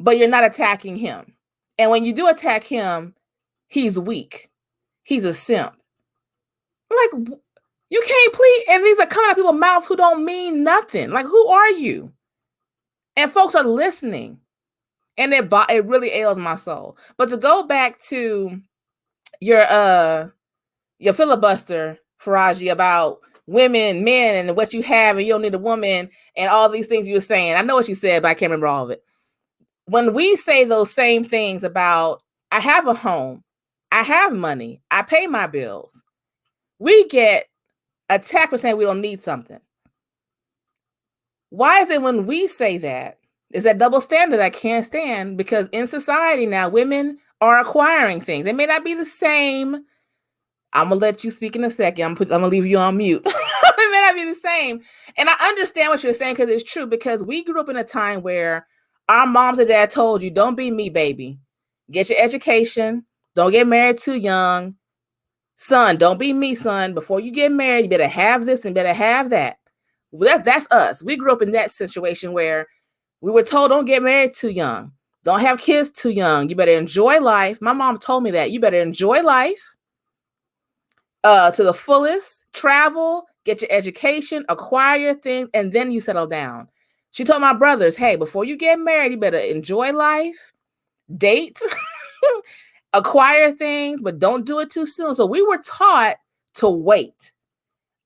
but you're not attacking him. And when you do attack him, he's weak. He's a simp. Like, you can't plead. And these are coming out of people's mouth who don't mean nothing. Like, who are you? And folks are listening. And it really ails my soul. But to go back to your filibuster, Faraji, about women, men, and what you have, and you don't need a woman, and all these things you were saying. I know what you said, but I can't remember all of it. When we say those same things about, I have a home, I have money, I pay my bills, we get attacked for saying we don't need something. Why is it when we say that, is that double standard I can't stand? Because in society now, women are acquiring things. They may not be the same. I'm going to let you speak in a second. I'm going to leave you on mute. It may not be the same. And I understand what you're saying because it's true, because we grew up in a time where our moms and dad told you, don't be me, baby. Get your education. Don't get married too young. Son, don't be me, son. Before you get married, you better have this and better have that. Well, that's us. We grew up in that situation where we were told, don't get married too young. Don't have kids too young. You better enjoy life. My mom told me that. You better enjoy life to the fullest. Travel, get your education, acquire your things, and then you settle down. She told my brothers, hey, before you get married, you better enjoy life, date, acquire things, but don't do it too soon. So we were taught to wait,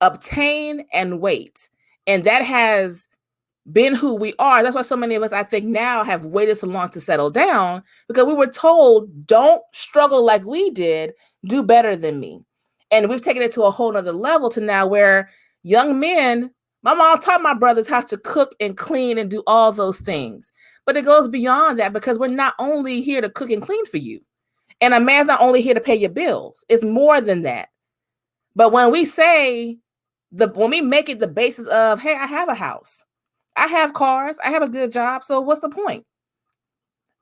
obtain and wait. And that has been who we are. That's why so many of us, I think, now have waited so long to settle down, because we were told, don't struggle like we did, do better than me. And we've taken it to a whole nother level to now where young men, my mom taught my brothers how to cook and clean and do all those things. But it goes beyond that, because we're not only here to cook and clean for you. And a man's not only here to pay your bills. It's more than that. But when we say, when we make it the basis of, hey, I have a house, I have cars, I have a good job, so what's the point?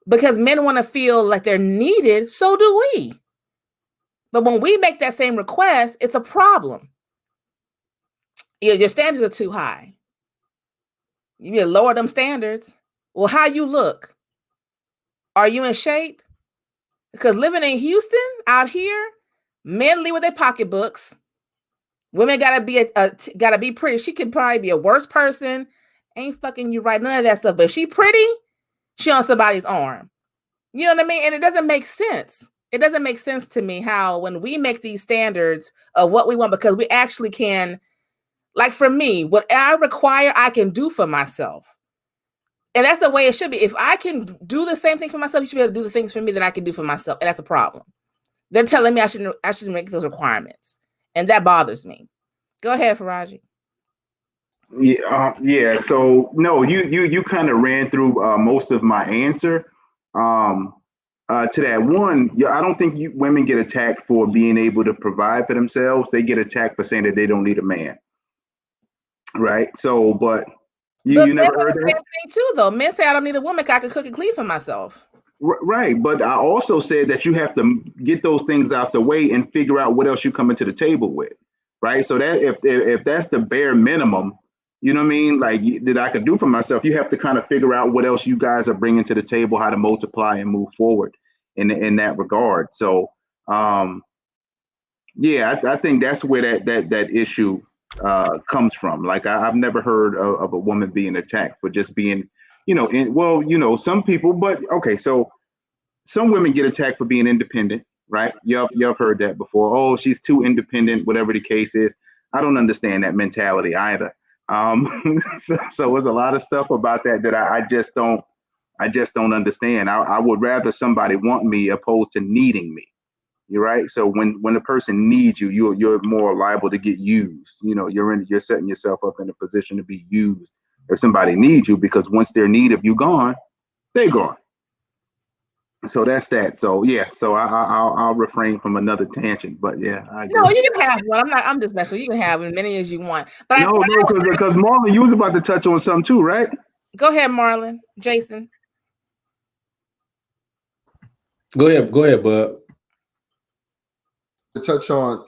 Because men want to feel like they're needed, so do we. But when we make that same request, it's a problem. Your standards are too high. You need to lower them standards. Well, how you look? Are you in shape? Because living in Houston, out here, men leave with their pocketbooks. Women gotta be pretty. She could probably be a worse person. Ain't fucking you right, none of that stuff. But if she pretty, she on somebody's arm. You know what I mean? And it doesn't make sense. It doesn't make sense to me how when we make these standards of what we want, because we actually can, like for me, what I require, I can do for myself. And that's the way it should be. If I can do the same thing for myself, you should be able to do the things for me that I can do for myself. And that's a problem. They're telling me I shouldn't make those requirements. And that bothers me. Go ahead, Faraji. Yeah. So no, you kind of ran through most of my answer to that one. I don't think women get attacked for being able to provide for themselves. They get attacked for saying that they don't need a man, right? So, but you never heard that? Same thing too, though. Men say I don't need a woman because I can cook and clean for myself. Right, but I also said that you have to get those things out the way and figure out what else you come into the table with, right? So that if that's the bare minimum, you know what I mean, like that I could do for myself, you have to kind of figure out what else you guys are bringing to the table, how to multiply and move forward in that regard. So, yeah, I think that's where that issue comes from. Like I've never heard of a woman being attacked for just being some people, but okay, so some women get attacked for being independent, right? You've heard that before. Oh, she's too independent, whatever the case is. I don't understand that mentality either. So there's a lot of stuff about that I just don't understand. I would rather somebody want me opposed to needing me. You're right. So when a person needs you, you're more liable to get used. You're setting yourself up in a position to be used if somebody needs you, because once their need of you gone, they're gone. So that's that. So yeah. So I'll refrain from another tangent. But yeah, I agree. No, you can have one. I'm just messing. You can have as many as you want. But no, because Marlon, you was about to touch on something too, right? Go ahead, Marlon. Jason. Go ahead, bud. To touch on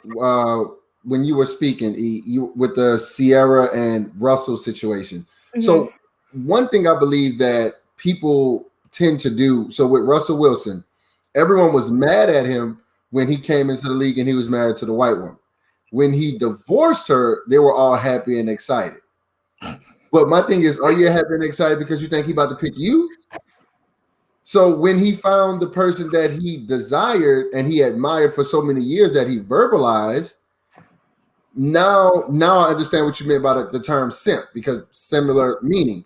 when you were speaking, you with the Sierra and Russell situation. Mm-hmm. So one thing I believe that people tend to do, so with Russell Wilson, everyone was mad at him when he came into the league and he was married to the white woman. When he divorced her, they were all happy and excited. But my thing is, are you happy and excited because you think he about to pick you? So when he found the person that he desired and he admired for so many years that he verbalized, now I understand what you meant by the term simp, because similar meaning.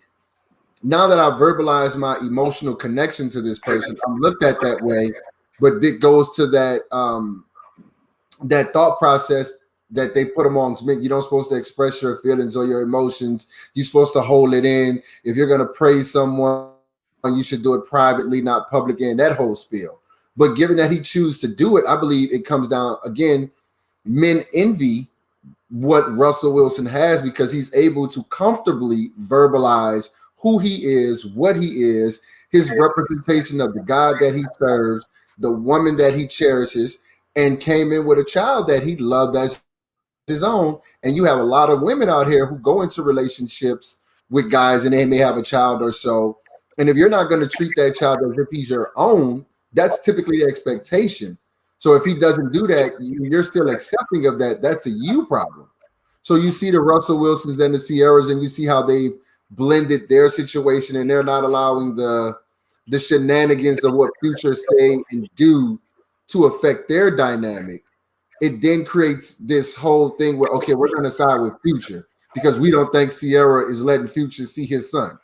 Now that I verbalized my emotional connection to this person, I'm looked at that way, but it goes to that that thought process that they put amongst men. You're not supposed to express your feelings or your emotions. You're supposed to hold it in. If you're going to praise someone, you should do it privately, not publicly, and that whole spiel. But given that he chooses to do it, I believe it comes down, again, men envy what Russell Wilson has because he's able to comfortably verbalize who he is, what he is, his representation of the God that he serves, the woman that he cherishes, and came in with a child that he loved as his own. And you have a lot of women out here who go into relationships with guys and they may have a child or so. And if you're not going to treat that child as if he's your own, that's typically the expectation. So if he doesn't do that, you're still accepting of that. That's a you problem. So you see the Russell Wilsons and the Sierras, and you see how they've blended their situation, and they're not allowing the shenanigans of what Future say and do to affect their dynamic. It then creates this whole thing where, okay, we're going to side with Future because we don't think Sierra is letting Future see his son.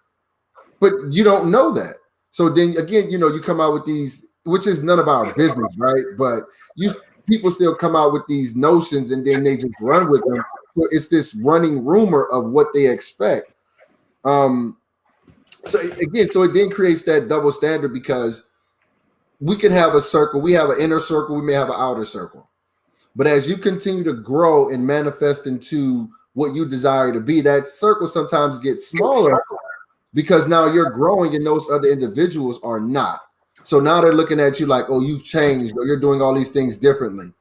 But you don't know that. So then again, you come out with these, which is none of our business, right? But people still come out with these notions and then they just run with them. So it's this running rumor of what they expect. So it then creates that double standard because we can have a circle. We have an inner circle. We may have an outer circle. But as you continue to grow and manifest into what you desire to be, that circle sometimes gets smaller because now you're growing and those other individuals are not. So now they're looking at you like, oh, you've changed or you're doing all these things differently.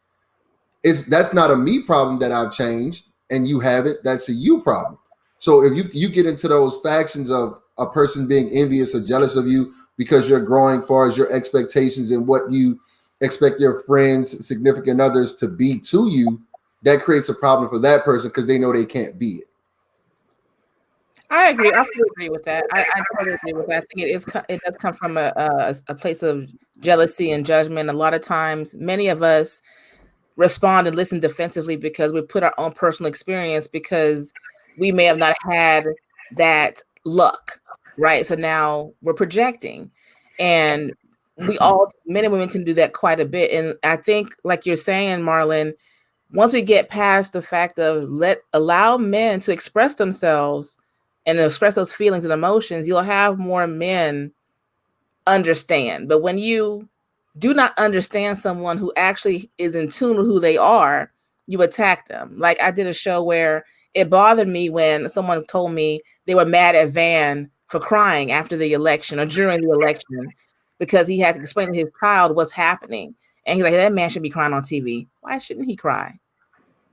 That's not a me problem that I've changed and you haven't. That's a you problem. So if you get into those factions of a person being envious or jealous of you because you're growing as far as your expectations and what you expect your friends, significant others to be to you, that creates a problem for that person because they know they can't be it. I agree. I fully agree with that. I totally agree with that. I think it does come from a place of jealousy and judgment. A lot of times, many of us respond and listen defensively because we put our own personal experience because we may have not had that luck, right? So now we're projecting, and men and women can do that quite a bit. And I think, like you're saying, Marlon, once we get past the fact of allow men to express themselves and express those feelings and emotions, you'll have more men understand. But when you do not understand someone who actually is in tune with who they are, you attack them. Like I did a show where it bothered me when someone told me they were mad at Van for crying after the election or during the election because he had to explain to his child what's happening. And he's like, that man should be crying on TV. Why shouldn't he cry?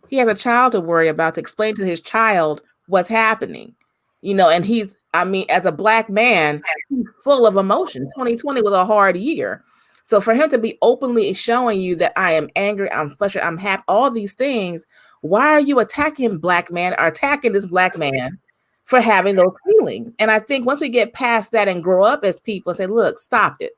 He has a child to worry about, to explain to his child what's happening. And as a Black man, he's full of emotion. 2020 was a hard year. So for him to be openly showing you that I am angry, I'm frustrated, I'm happy, all these things, why are you attacking Black man or attacking this Black man for having those feelings. And I think once we get past that and grow up as people and say, look, stop it.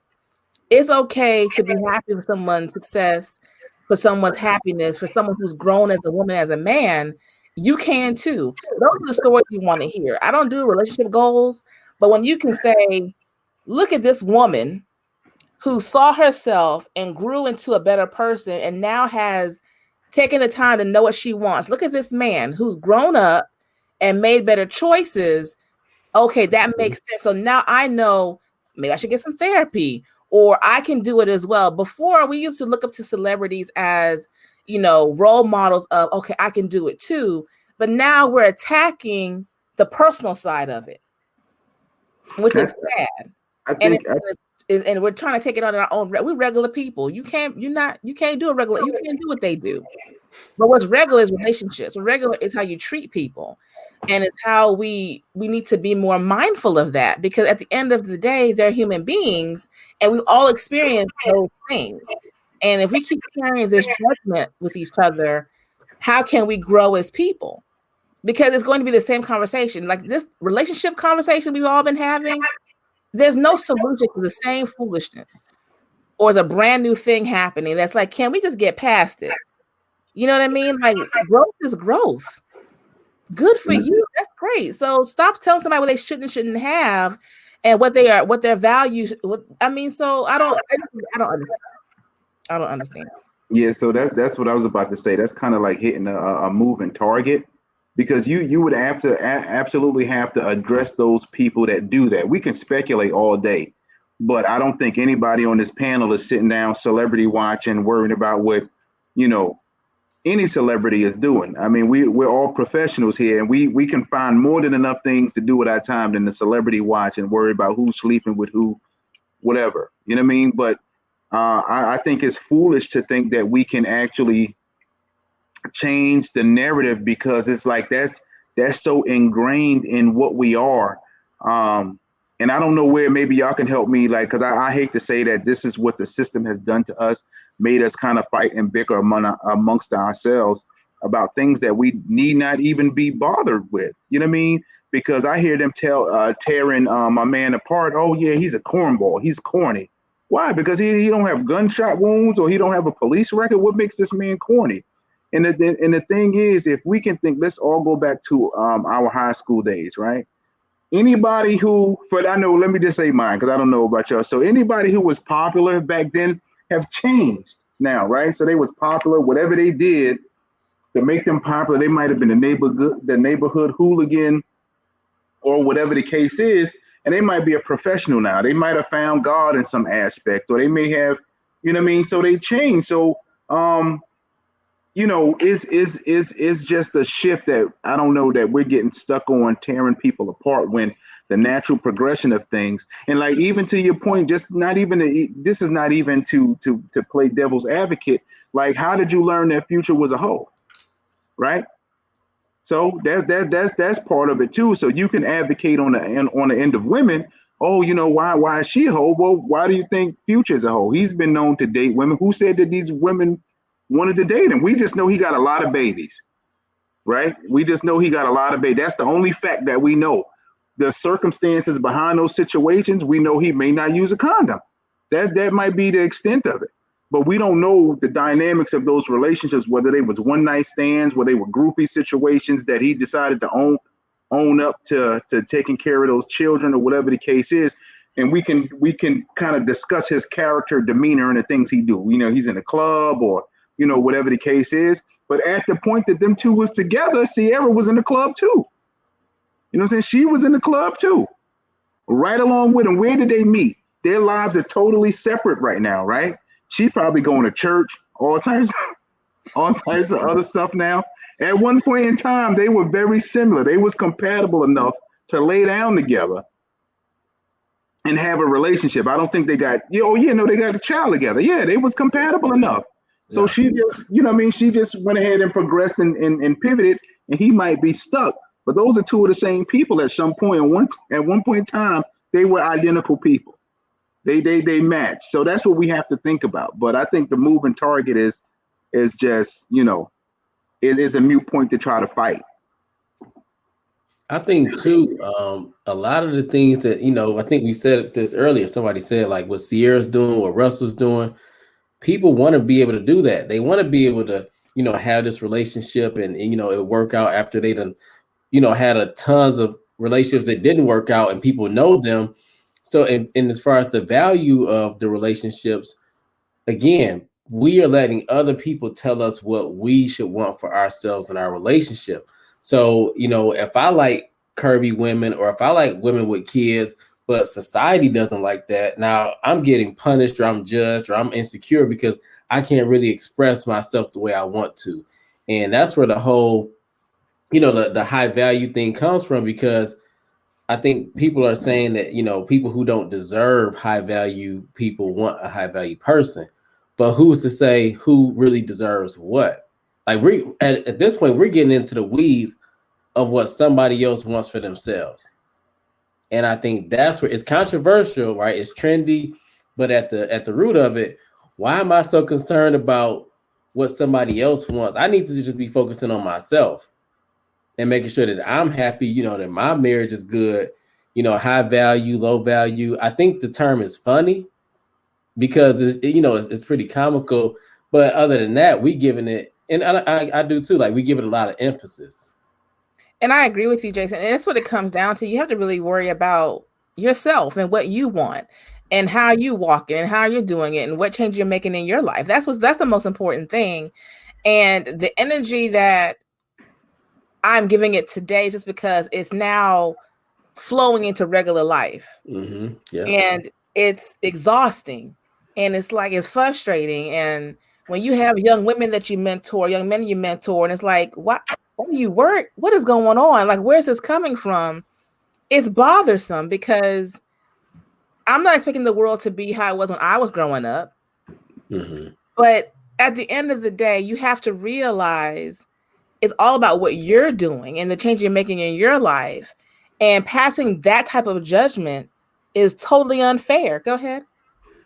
It's okay to be happy for someone's success, for someone's happiness, for someone who's grown as a woman, as a man. You can too. Those are the stories we want to hear. I don't do relationship goals, but when you can say, look at this woman who saw herself and grew into a better person and now has taken the time to know what she wants. Look at this man who's grown up and made better choices. Okay, that makes sense. So now I know maybe I should get some therapy, or I can do it as well. Before, we used to look up to celebrities as, role models of, okay, I can do it too. But now we're attacking the personal side of it, which is sad. And we're trying to take it on our own. We're regular people. You can't do what they do. But what's regular is relationships. What regular is how you treat people. And it's how we need to be more mindful of that, because at the end of the day, they're human beings and we all experience those things. And if we keep carrying this judgment with each other, how can we grow as people? Because it's going to be the same conversation. Like this relationship conversation we've all been having, there's no solution to the same foolishness, or is a brand new thing happening that's like, can we just get past it? You know what I mean? Like, growth is growth. Good for you. That's great. So stop telling somebody what they shouldn't have, and what their values. So I don't understand. I don't understand. Yeah, so that's what I was about to say. That's kind of like hitting a moving target, because you would have to absolutely have to address those people that do that. We can speculate all day, but I don't think anybody on this panel is sitting down celebrity watching, worrying about what any celebrity is doing. I mean, we're all professionals here, and we can find more than enough things to do with our time than the celebrity watch and worry about who's sleeping with who, whatever. You know what I mean? But I think it's foolish to think that we can actually change the narrative, because it's like that's so ingrained in what we are. And I don't know where, maybe y'all can help me, like, because I hate to say that this is what the system has done to us, made us kind of fight and bicker amongst ourselves about things that we need not even be bothered with. You know what I mean? Because I hear them tearing my man apart. Oh yeah, he's a cornball. He's corny. Why? Because he don't have gunshot wounds, or he don't have a police record. What makes this man corny? And the thing is, if we can think, let's all go back to our high school days, right? Anybody who, let me just say mine, because I don't know about y'all. So anybody who was popular back then have changed now, right? So they was popular, whatever they did to make them popular. They might have been the neighborhood hooligan, or whatever the case is, and they might be a professional now. They might have found God in some aspect, or they may have, you know what I mean? So they changed. So is just a shift that I don't know that we're getting stuck on, tearing people apart, when the natural progression of things. And like, even to your point, this is not even to play devil's advocate. Like, how did you learn that Future was a hoe, right? So that's part of it too. So you can advocate on the end of women. Oh, why is she a hoe? Well, why do you think Future's a hoe? He's been known to date women. Who said that these women wanted to date him? We just know he got a lot of babies, right? We just know he got a lot of babies. That's the only fact that we know. The circumstances behind those situations, we know he may not use a condom. That might be the extent of it. But we don't know the dynamics of those relationships, whether they was one night stands, whether they were groupie situations that he decided to own up to taking care of those children, or whatever the case is. And we can kind of discuss his character, demeanor, and the things he do. He's in a club, or whatever the case is. But at the point that them two was together, Sierra was in the club too. You know what I'm saying? She was in the club too, right along with him. Where did they meet? Their lives are totally separate right now, right? She probably going to church, all types of other stuff now. At one point in time, they were very similar. They was compatible enough to lay down together and have a relationship. I don't think they got, they got a child together. Yeah, they was compatible enough. So yeah. She just, she just went ahead and progressed and pivoted, and he might be stuck. But those are two of the same people at some point. At one point in time, they were identical people. They match. So that's what we have to think about. But I think the moving target is just, it is a mute point to try to fight. I think too, a lot of the things that, I think we said this earlier. Somebody said like what Sierra's doing, what Russell's doing. People want to be able to do that. They want to be able to, have this relationship and it work out after they done, had a tons of relationships that didn't work out and people know them. So, and as far as the value of the relationships, again, we are letting other people tell us what we should want for ourselves in our relationship. So, if I like curvy women or if I like women with kids, but society doesn't like that, now I'm getting punished or I'm judged or I'm insecure because I can't really express myself the way I want to. And that's where the whole, the high value thing comes from, because I think people are saying that, people who don't deserve high value people want a high value person. But who's to say who really deserves what? Like at this point, we're getting into the weeds of what somebody else wants for themselves. And I think that's where it's controversial, right? It's trendy, but at the root of it, why am I so concerned about what somebody else wants? I need to just be focusing on myself and making sure that I'm happy, that my marriage is good, high value, low value. I think the term is funny because it's pretty comical, but other than that, we giving it, and I do too, like we give it a lot of emphasis. And I agree with you, Jason. And that's what it comes down to. You have to really worry about yourself and what you want and how you walk it and how you're doing it and what change you're making in your life. That's the most important thing. And the energy that I'm giving it today is just because it's now flowing into regular life. Mm-hmm. Yeah. And it's exhausting. And it's like, it's frustrating. And when you have young women that you mentor, young men you mentor, and it's like, what do you work? What is going on? Like, where's this coming from? It's bothersome because I'm not expecting the world to be how it was when I was growing up. Mm-hmm. But at the end of the day, you have to realize it's all about what you're doing and the change you're making in your life. And passing that type of judgment is totally unfair. Go ahead.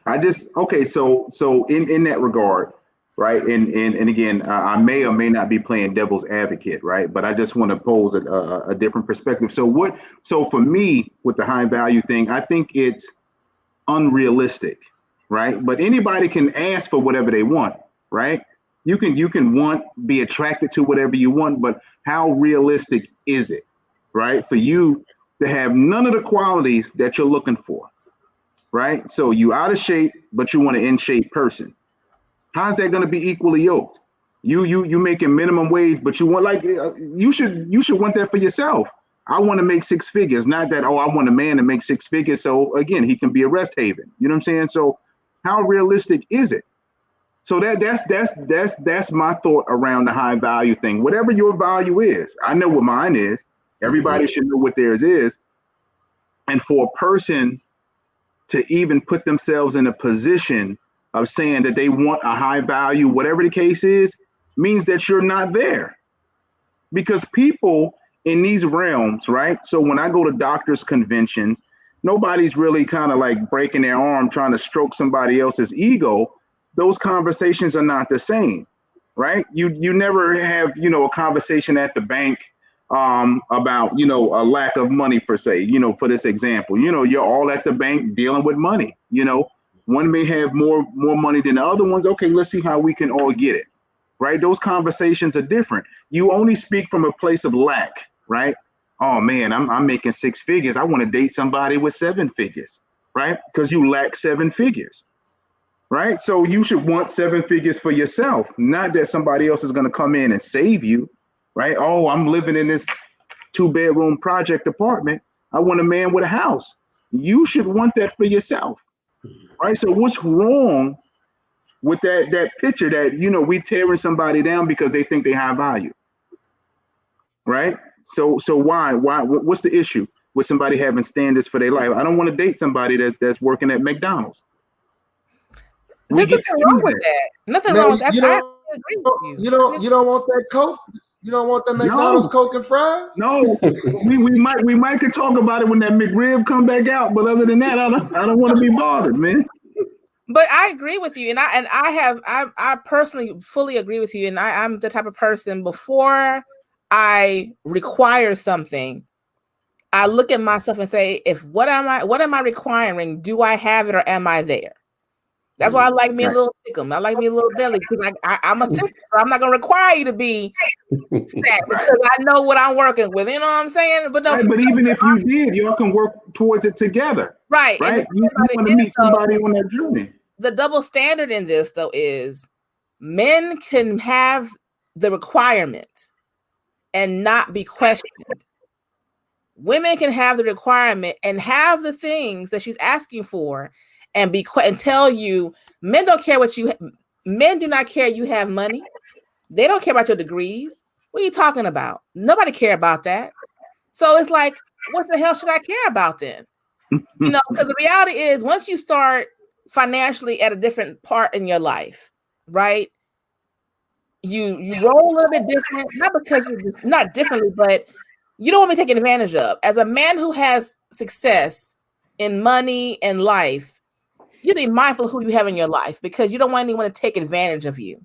So in that regard, right? And again, I may or may not be playing devil's advocate, right? But I just want to pose a different perspective. So for me, with the high value thing, I think it's unrealistic, right? But anybody can ask for whatever they want, right? You can be attracted to whatever you want, but how realistic is it, right? For you to have none of the qualities that you're looking for, right? So you out of shape, but you want an in shape person. How's that going to be equally yoked? You making minimum wage, but you want you should want that for yourself. I want to make six figures, not that, oh, I want a man to make six figures. So again, he can be a rest haven. You know what I'm saying? So how realistic is it? So that's my thought around the high value thing. Whatever your value is, I know what mine is. Everybody should know what theirs is. And for a person to even put themselves in a position of saying that they want a high value, whatever the case is, means that you're not there. Because people in these realms, right? So when I go to doctors' conventions, nobody's really kind of like breaking their arm trying to stroke somebody else's ego. Those conversations are not the same, right? You never have, a conversation at the bank about, a lack of money per se, for this example, you're all at the bank dealing with money, one may have more money than the other ones. Okay, let's see how we can all get it, right? Those conversations are different. You only speak from a place of lack, right? Oh man, I'm making six figures. I want to date somebody with seven figures, right? Because you lack seven figures, right? So you should want seven figures for yourself, not that somebody else is going to come in and save you, right? Oh, I'm living in this 2-bedroom project apartment. I want a man with a house. You should want that for yourself, right? So what's wrong with that picture that, we tearing somebody down because they think they have value, right? So why, what's the issue with somebody having standards for their life? I don't want to date somebody that's working at McDonald's. There's nothing wrong with that. Nothing wrong with that. I agree with you. You don't want that Coke? You don't want the McDonald's Coke and fries? No, we might could talk about it when that McRib come back out, but other than that, I don't want to be bothered, man. But I agree with you, and I personally fully agree with you, and I'm the type of person, before I require something, I look at myself and say, if what am I requiring? Do I have it or am I there? That's why I like me a little thickum. I like me a little belly because I'm a thick, so I'm not gonna require you to be stat because I know what I'm working with. You know what I'm saying? But no, right, but even if you did, y'all can work towards it together. Right. Right. And You want to meet somebody on that journey. The double standard in this, though, is men can have the requirement and not be questioned. Women can have the requirement and have the things that she's asking for and and tell you men don't care what you men do not care you have money. They don't care about your degrees. What are you talking about? Nobody care about that. So it's like, what the hell should I care about then? You know, because the reality is once you start financially at a different part in your life, right? You roll a little bit different, not because you're just not differently, but you don't want to be taken advantage of. As a man who has success in money and life, you be mindful of who you have in your life because you don't want anyone to take advantage of you.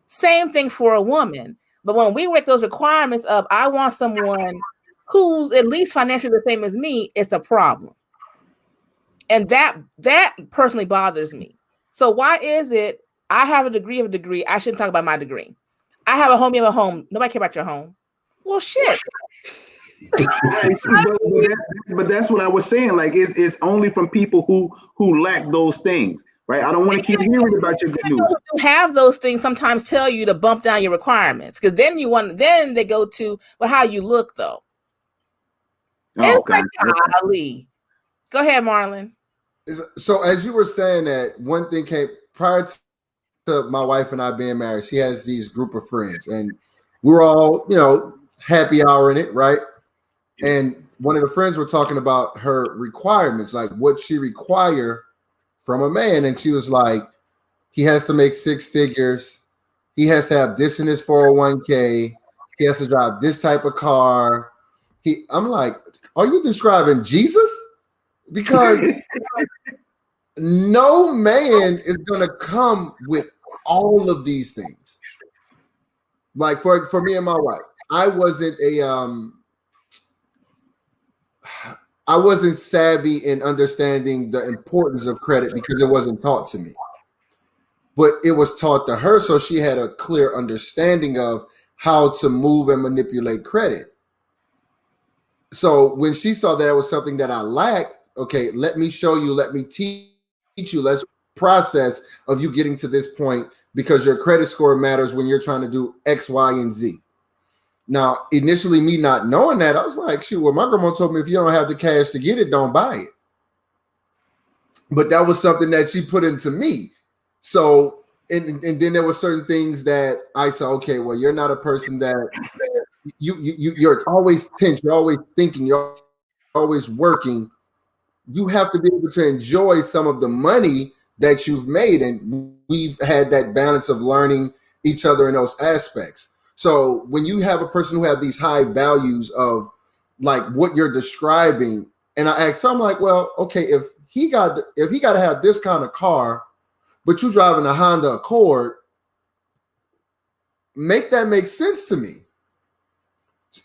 Same thing for a woman. But when we make those requirements of I want someone who's at least financially the same as me, it's a problem. And that personally bothers me. So why is it I have a degree, I shouldn't talk about my degree. I have a home, you have a home. Nobody care about your home. Well, shit. Right, see, but that's what I was saying. Like it's only from people who lack those things, right? I don't want to keep hearing about your good news. Who have those things sometimes tell you to bump down your requirements because then they go to how you look though. Oh, okay. Golly. Go ahead, Marlon. So as you were saying that, one thing came prior to my wife and I being married. She has these group of friends, and we were all, happy hour in it, right? And one of the friends were talking about her requirements, like what she require from a man, and she was like, he has to make 6 figures, he has to have this in his 401k, he has to drive this type of car. I'm like, are you describing Jesus? Because no man is going to come with all of these things. Like for me and my wife, I wasn't savvy in understanding the importance of credit because it wasn't taught to me. But it was taught to her, so she had a clear understanding of how to move and manipulate credit. So when she saw that it was something that I lacked, okay, let me show you, let me teach you, let's process of you getting to this point because your credit score matters when you're trying to do X, Y, and Z. Now, initially me not knowing that, I was like, shoot, well, my grandma told me if you don't have the cash to get it, don't buy it. But that was something that she put into me. So, and then there were certain things that I said, okay, well, you're not a person that you're always tense, you're always thinking, you're always working. You have to be able to enjoy some of the money that you've made. And we've had that balance of learning each other in those aspects. So when you have a person who have these high values of like what you're describing, and I asked her, I'm like, well, okay, if he got to have this kind of car, but you driving a Honda Accord, make that make sense to me.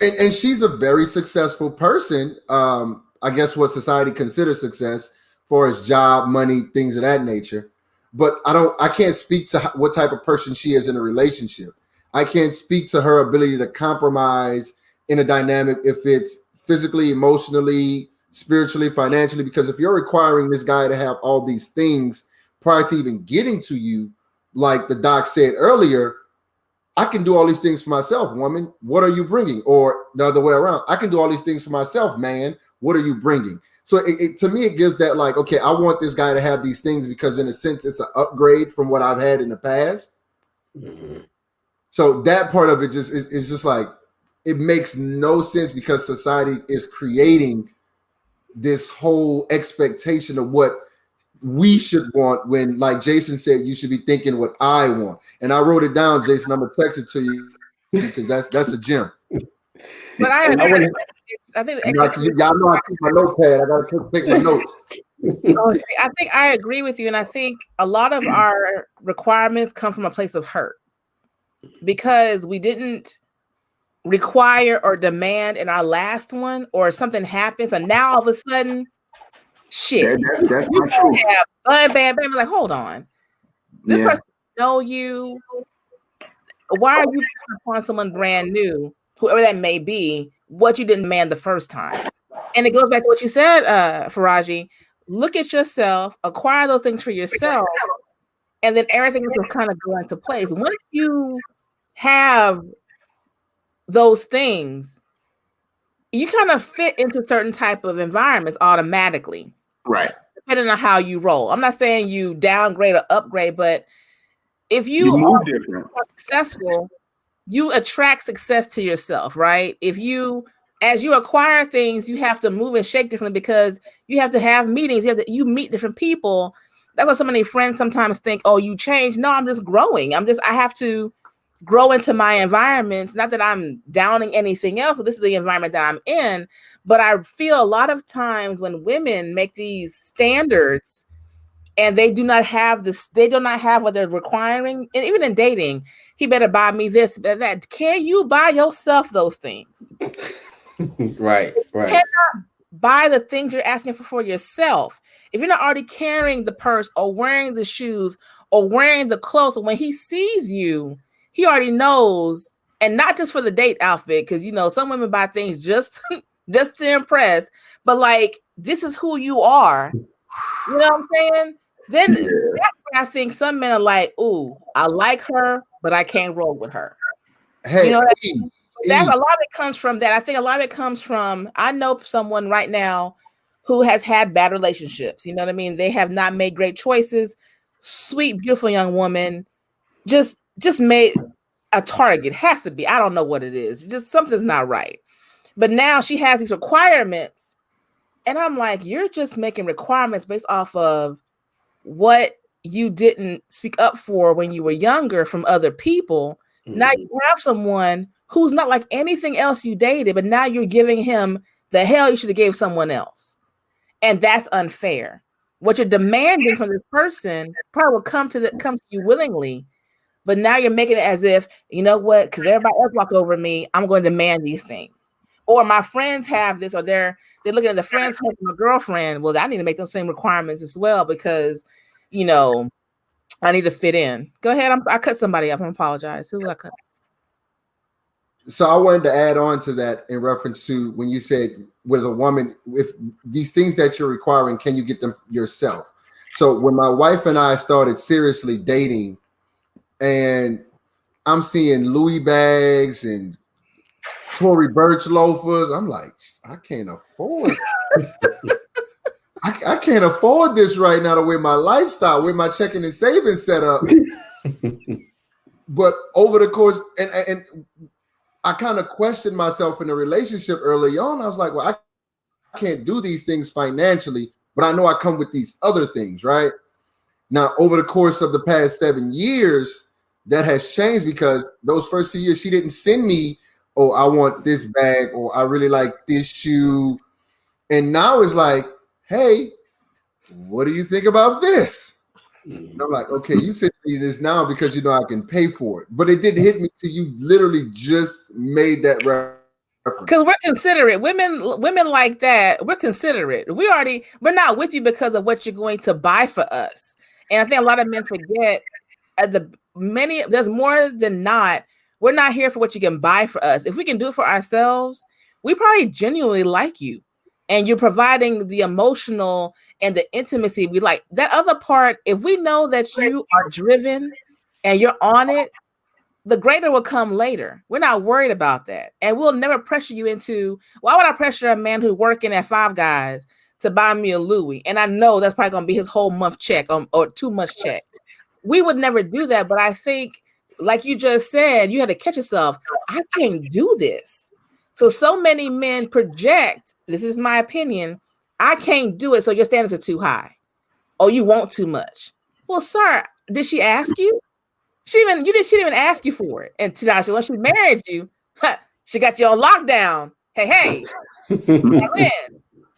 And she's a very successful person. I guess what society considers success for his job, money, things of that nature. But I can't speak to what type of person she is in a relationship. I can't speak to her ability to compromise in a dynamic if it's physically, emotionally, spiritually, financially, because if you're requiring this guy to have all these things prior to even getting to you, like the doc said earlier, I can do all these things for myself, woman. What are you bringing? Or the other way around, I can do all these things for myself, man. What are you bringing? So to me, it gives that like, okay, I want this guy to have these things because in a sense, it's an upgrade from what I've had in the past. Mm-hmm. So that part of it is just like, it makes no sense because society is creating this whole expectation of what we should want when, like Jason said, you should be thinking what I want. And I wrote it down, Jason. I'm gonna text it to you because that's a gem. But I think y'all know I keep my notepad. I gotta take my notes. I think I agree with you, and I think a lot of our requirements come from a place of hurt because we didn't require or demand in our last one, or something happens, and now all of a sudden, shit, That's you not true. have bam, bam, like, hold on, this person know you. Why are you putting upon someone brand new, whoever that may be, what you didn't demand the first time? And it goes back to what you said, Faraji. Look at yourself, acquire those things for yourself, and then everything will kind of go into place. Once you have those things, you kind of fit into certain type of environments automatically. Right. Depending on how you roll. I'm not saying you downgrade or upgrade, but if you move are different, successful, you attract success to yourself, right? As you acquire things, you have to move and shake differently because you have to have meetings. You meet different people. That's why so many friends sometimes think, "Oh, you changed." No, I'm just growing. I have to grow into my environments. Not that I'm downing anything else, but this is the environment that I'm in. But I feel a lot of times when women make these standards and they do not have what they're requiring, and even in dating, he better buy me this, that. Can you buy yourself those things? Right. You cannot buy the things you're asking for yourself. If you're not already carrying the purse or wearing the shoes or wearing the clothes, when he sees you, he already knows. And not just for the date outfit, because some women buy things just to impress, but like, this is who you are. You know what I'm saying? Then that's when I think some men are like, "Ooh, I like her, but I can't roll with her." Hey, what I mean? That's a lot of it comes from that. I think a lot of it comes from, I know someone right now who has had bad relationships. You know what I mean? They have not made great choices. Sweet, beautiful young woman, just made a target. Has to be. I don't know what it is. Just something's not right. But now she has these requirements. And I'm like, you're just making requirements based off of what you didn't speak up for when you were younger from other people. Mm-hmm. Now you have someone who's not like anything else you dated, but now you're giving him the hell you should have gave someone else. And that's unfair. What you're demanding from this person probably will come to you willingly, but now you're making it as if, you know what, because everybody else walk over me, I'm going to demand these things. Or my friends have this, or they're looking at the friends having a girlfriend. Well, I need to make those same requirements as well because, I need to fit in. Go ahead. I cut somebody up. I apologize. Who was I cut? So I wanted to add on to that in reference to when you said with a woman, if these things that you're requiring, can you get them yourself? So when my wife and I started seriously dating, and I'm seeing Louis bags and Tory Burch loafers, I'm like, I can't afford I can't afford this right now, the way my lifestyle, with my checking and savings set up. But over the course, and I kind of questioned myself in a relationship early on. I was like, well, I can't do these things financially, but I know I come with these other things, right? Now, over the course of the past 7 years, that has changed because those first few years, she didn't send me, oh, I want this bag, or I really like this shoe. And now it's like, hey, what do you think about this? And I'm like, okay, you sent me this now because you know I can pay for it. But it didn't hit me till you literally just made that reference. Because we're considerate. Women like that, we're considerate. We're not with you because of what you're going to buy for us. And I think a lot of men forget there's more than not, we're not here for what you can buy for us. If we can do it for ourselves, we probably genuinely like you. And you're providing the emotional and the intimacy we like. That other part, if we know that you are driven and you're on it, the greater will come later. We're not worried about that. And we'll never pressure you into, why would I pressure a man who's working at Five Guys to buy me a Louis? And I know that's probably going to be his whole month check or 2 months check. We would never do that. But I think, like you just said, you had to catch yourself. I can't do this. So many men project, this is my opinion, I can't do it, so your standards are too high. Oh, you want too much. Well, sir, did she ask you? She didn't even ask you for it. And when she married you, she got you on lockdown. Hey.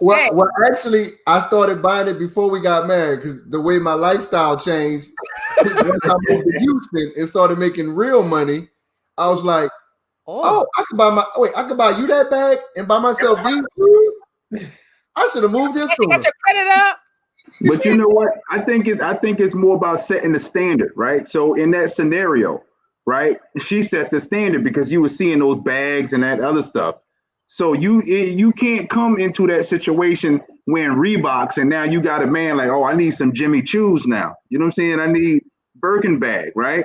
Well, actually, I started buying it before we got married because the way my lifestyle changed, once I moved to Houston and started making real money, I was like, Oh, I could buy you that bag and buy myself these shoes. I should have moved this to got your credit up. But you know what? I think it's more about setting the standard, right? So in that scenario, right, she set the standard because you were seeing those bags and that other stuff. So you can't come into that situation wearing Reeboks and now you got a man like, oh, I need some Jimmy Choos now. You know what I'm saying? I need Birkin bag, right?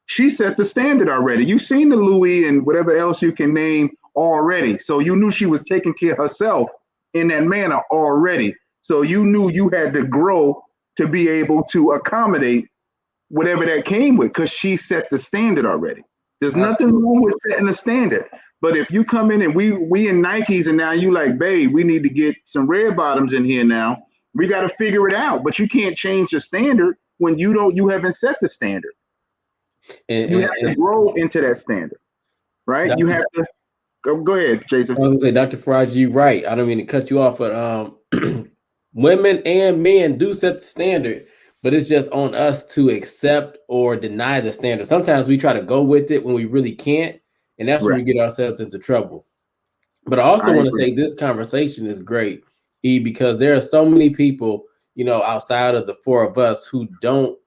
She set the standard already. You've seen the Louis and whatever else you can name already. So you knew she was taking care of herself in that manner already. So you knew you had to grow to be able to accommodate whatever that came with because she set the standard already. There's nothing wrong with setting the standard. But if you come in and we in Nikes and now you like, babe, we need to get some red bottoms in here now. We got to figure it out. But you can't change the standard when you haven't set the standard. You have to grow into that standard, right? You have to go ahead, Jason. I was gonna say, Dr. Faraji, you're right. I don't mean to cut you off, but women and men do set the standard, but it's just on us to accept or deny the standard. Sometimes we try to go with it when we really can't, and that's when we get ourselves into trouble. But I also want to say this conversation is great, E, because there are so many people, outside of the four of us who don't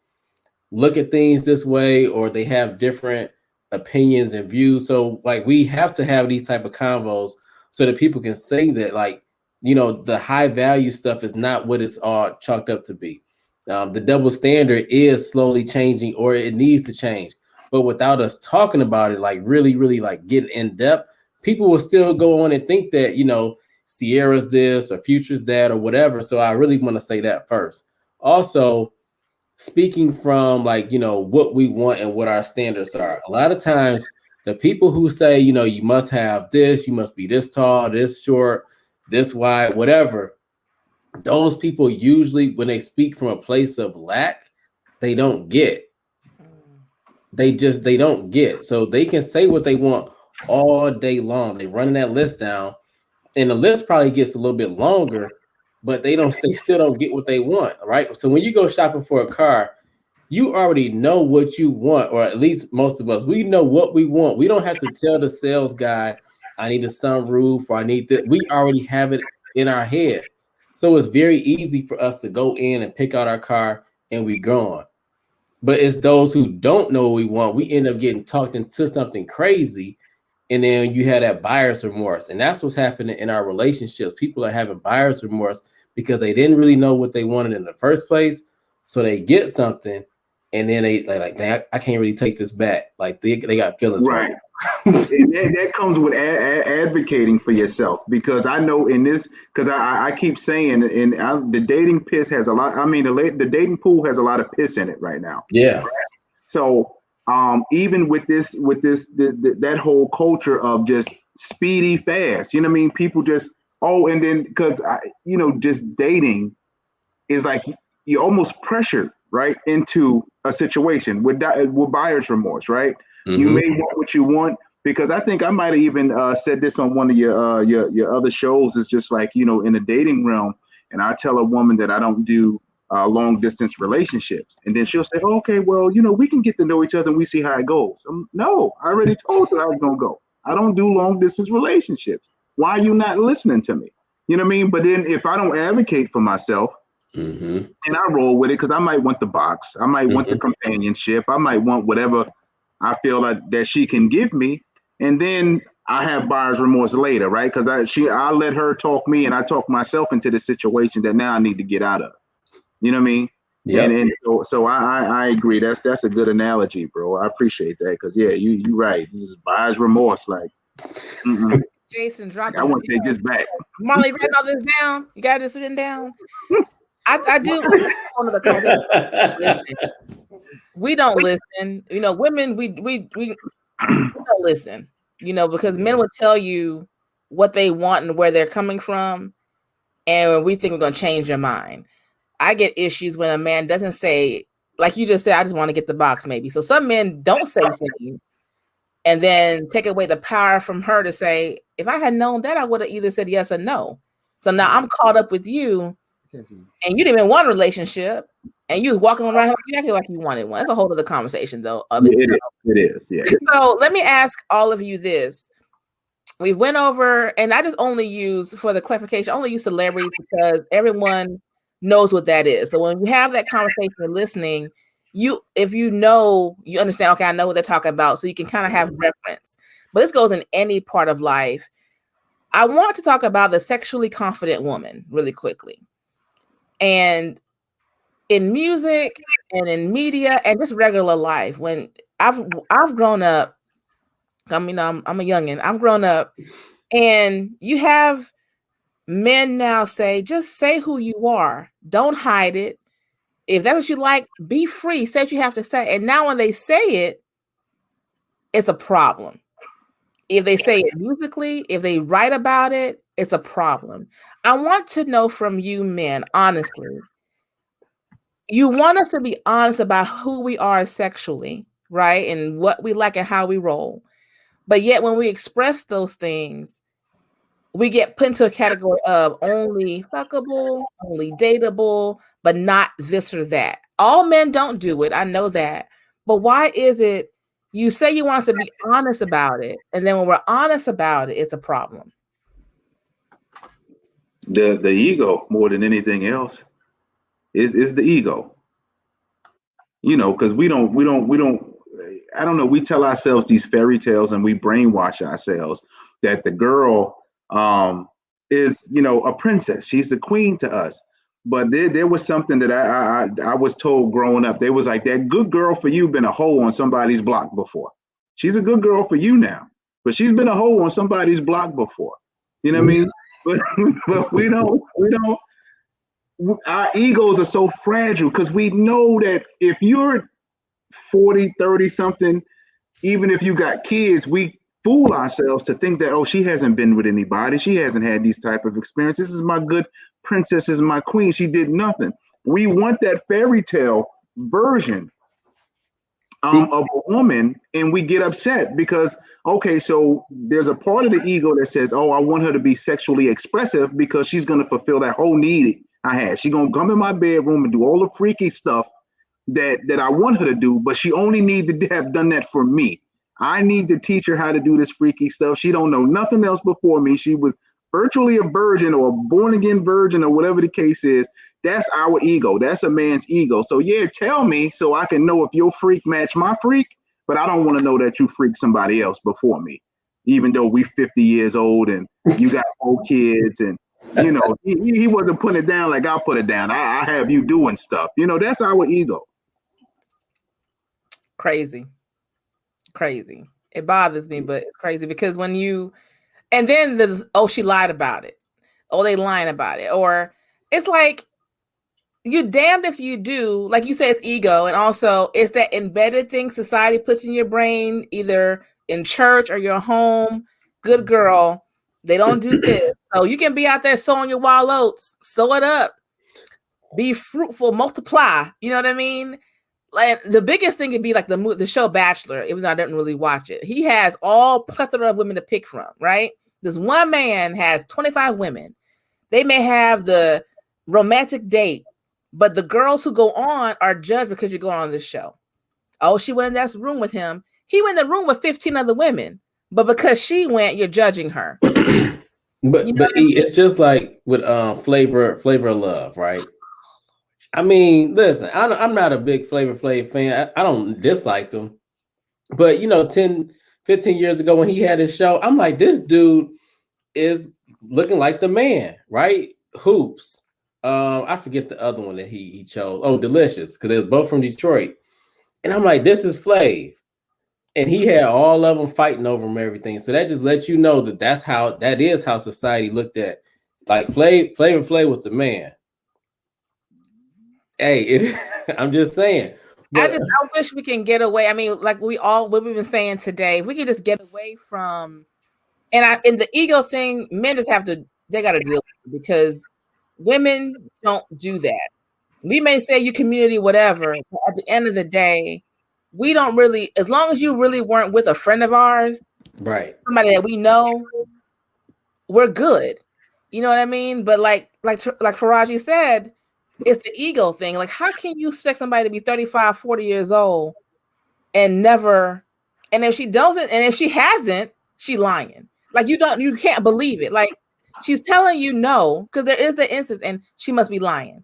look at things this way, or they have different opinions and views. So like we have to have these type of convos so that people can say that, like, the high value stuff is not what it's all chalked up to be. The double standard is slowly changing, or it needs to change. But without us talking about it, like really, really like getting in depth, people will still go on and think that, Sierra's this or Future's that or whatever. So I really want to say that first. Also, speaking from what we want and what our standards are, a lot of times the people who say, you must have this, you must be this tall, this short, this wide, whatever, those people usually, when they speak from a place of lack, they don't get. They don't get. So they can say what they want all day long. They running that list down, and the list probably gets a little bit longer, but they still don't get what they want, right? So when you go shopping for a car, you already know what you want, or at least most of us, we know what we want. We don't have to tell the sales guy, I need a sunroof, or I need that. We already have it in our head. So it's very easy for us to go in and pick out our car and we go on. But it's those who don't know what we want. We end up getting talked into something crazy. And then you have that buyer's remorse. And that's what's happening in our relationships. People are having buyer's remorse because they didn't really know what they wanted in the first place. So they get something, and then they like, I can't really take this back. Like they got feelings. Right. And that comes with advocating for yourself, because I know in this, because I keep saying, the dating piss has a lot. I mean, the dating pool has a lot of piss in it right now. Yeah. Right? So even with that whole culture of just speedy fast, you know what I mean? People just, and then because just dating is like you're almost pressured right into a situation with buyer's remorse, right? Mm-hmm. You may want what you want, because I think I might have even said this on one of your other shows. It's just like, in the dating realm, and I tell a woman that I don't do long distance relationships, and then she'll say, okay, well, we can get to know each other and we see how it goes. No, I already told you I was gonna go. I don't do long distance relationships. Why are you not listening to me? You know what I mean? But then if I don't advocate for myself, mm-hmm. and I roll with it, because I might want the box, I might mm-hmm. want the companionship, I might want whatever I feel that she can give me, and then I have buyer's remorse later, right? Because I let her talk me, and I talk myself into the situation that now I need to get out of. You know what I mean? Yeah. And so I agree. That's a good analogy, bro. I appreciate that, because you right. This is buyer's remorse, like. Mm-mm. Jason, drop it. I want to take this back. Marley, write all this down. You got this written down. I do. One of the we don't listen. Women, we don't listen. Because men will tell you what they want and where they're coming from, and we think we're going to change your mind. I get issues when a man doesn't say, like you just said, I just want to get the box, maybe. So some men don't say things, and then take away the power from her to say, if I had known that, I would have either said yes or no. So now I'm caught up with you, and you didn't even want a relationship. and you was walking around you acting like you wanted one. It's a whole other conversation though. It is. Yeah. So let me ask all of you this. We went over, and I just only use, for the clarification, only use celebrities because everyone knows what that is. So when you have that conversation and listening, if you know, you understand, okay, I know what they're talking about, so you can kind of have reference. But this goes in any part of life. I want to talk about the sexually confident woman really quickly. And in music and in media and just regular life, when I've grown up, I mean, I'm a youngin'. I've grown up, and you have men now say, just say who you are. Don't hide it. If that's what you like, be free. Say what you have to say. And now when they say it, it's a problem. If they say it musically, if they write about it, it's a problem. I want to know from you men, honestly, you want us to be honest about who we are sexually, right? And what we like and how we roll. But yet when we express those things, we get put into a category of only fuckable, only dateable, but not this or that. All men don't do it. I know that. But why is it you say you want us to be honest about it, and then when we're honest about it, it's a problem? The ego more than anything else is the ego. Because we don't. I don't know. We tell ourselves these fairy tales, and we brainwash ourselves that the girl is, a princess. She's the queen to us. But there was something that I was told growing up. They was like, that good girl for you been a hoe on somebody's block before. She's a good girl for you now, but she's been a hoe on somebody's block before. You know what I mean? But we don't. Our egos are so fragile because we know that if you're 40, 30 something, even if you got kids, we fool ourselves to think that, oh, she hasn't been with anybody. She hasn't had these type of experiences. This is my good princess, this is my queen. She did nothing. We want that fairy tale version of a woman, and we get upset because, okay, so there's a part of the ego that says, oh, I want her to be sexually expressive because she's going to fulfill that whole need I had. She's going to come in my bedroom and do all the freaky stuff that I want her to do, but she only need to have done that for me. I need to teach her how to do this freaky stuff. She don't know nothing else before me. She was virtually a virgin or a born again virgin or whatever the case is. That's our ego. That's a man's ego. So yeah, tell me so I can know if your freak match my freak, but I don't want to know that you freak somebody else before me, even though we 50 years old and you got 4 kids and he wasn't putting it down like I'll put it down. I have you doing stuff. That's our ego. Crazy. It bothers me, but it's crazy because when you, and then she lied about it. Oh, they lying about it. Or it's like, you damned if you do, like you say, it's ego. And also it's that embedded thing society puts in your brain, either in church or your home. Good girl. They don't do this. So you can be out there sowing your wild oats, sow it up, be fruitful, multiply. You know what I mean? Like the biggest thing could be like the show Bachelor, even though I didn't really watch it. He has all plethora of women to pick from, right? This one man has 25 women. They may have the romantic date, but the girls who go on are judged because you're going on this show. Oh, she went in that room with him. He went in the room with 15 other women, but because she went, you're judging her. But it's just like with Flavor of Love, right? I mean, listen, I'm not a big Flavor Flav fan. I don't dislike him. But, 10, 15 years ago when he had his show, I'm like, this dude is looking like the man, right? Hoops. I forget the other one that he chose. Oh, Delicious, because they were both from Detroit. And I'm like, this is Flav. And he had all of them fighting over him and everything. So that just lets you know that is how society looked at. Like Flavor Flav was the man. Hey, I'm just saying. But I wish we can get away. I mean, like what we've been saying today, if we could just get away from, in the ego thing, men just they got to deal with it because women don't do that. We may say you community, whatever, but at the end of the day, we don't really, as long as you really weren't with a friend of ours, right? Somebody that we know, we're good. You know what I mean? But like Faraji said, It's the ego thing. Like, how can you expect somebody to be 35, 40 years old and never, and if she doesn't, and if she hasn't, she lying. Like, you can't believe it. Like, she's telling you no, because there is the instance, and she must be lying.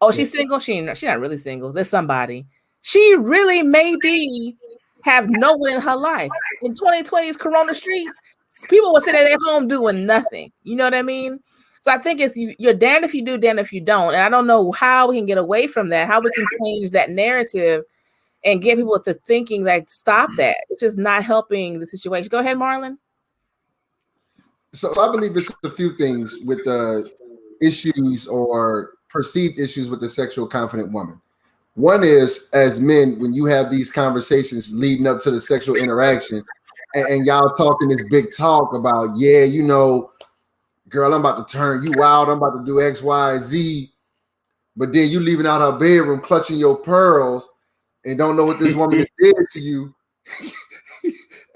Oh, she's single? She's not really single. There's somebody. She really maybe have no one in her life. In 2020's Corona streets, people will sit at their home doing nothing. You know what I mean? So I think it's you're damned if you do, damned if you don't. And I don't know how we can get away from that, how we can change that narrative and get people to thinking like, stop that. It's just not helping the situation. Go ahead, Marlon. So I believe it's a few things with the issues or perceived issues with the sexual confident woman. One is, as men, when you have these conversations leading up to the sexual interaction, and y'all talking this big talk about, yeah, you know, girl, I'm about to turn you out, I'm about to do X, Y, Z, but then you leaving out her bedroom clutching your pearls and don't know what this woman did to you.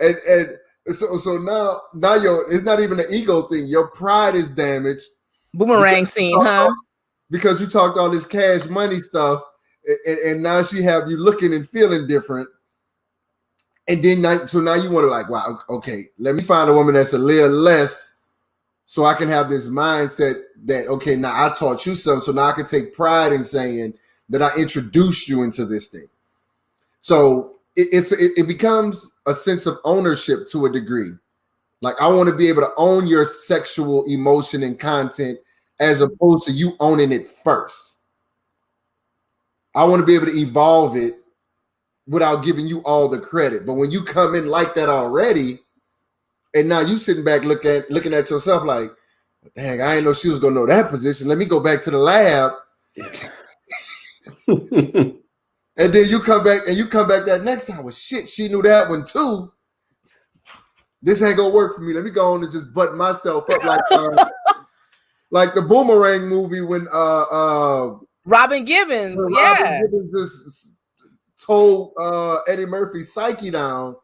and so now it's not even an ego thing. Your pride is damaged. Boomerang scene, huh? Because you talked all this cash money stuff, and now she have you looking and feeling different. And then so now you want to like, wow, okay, let me find a woman that's a little less, so I can have this mindset that, okay, now I taught you something, so now I can take pride in saying that I introduced you into this thing. So it becomes a sense of ownership to a degree. Like, I want to be able to own your sexual emotion and content as opposed to you owning it first. I want to be able to evolve it without giving you all the credit. But when you come in like that already, and now you sitting back looking at yourself like, dang, I didn't know she was gonna know that position. Let me go back to the lab. And then you come back that next time. Well, shit, she knew that one too. This ain't gonna work for me. Let me go on and just button myself up like the Boomerang movie when Robin Gibbons, Robin Gibbons just told Eddie Murphy's psyche down.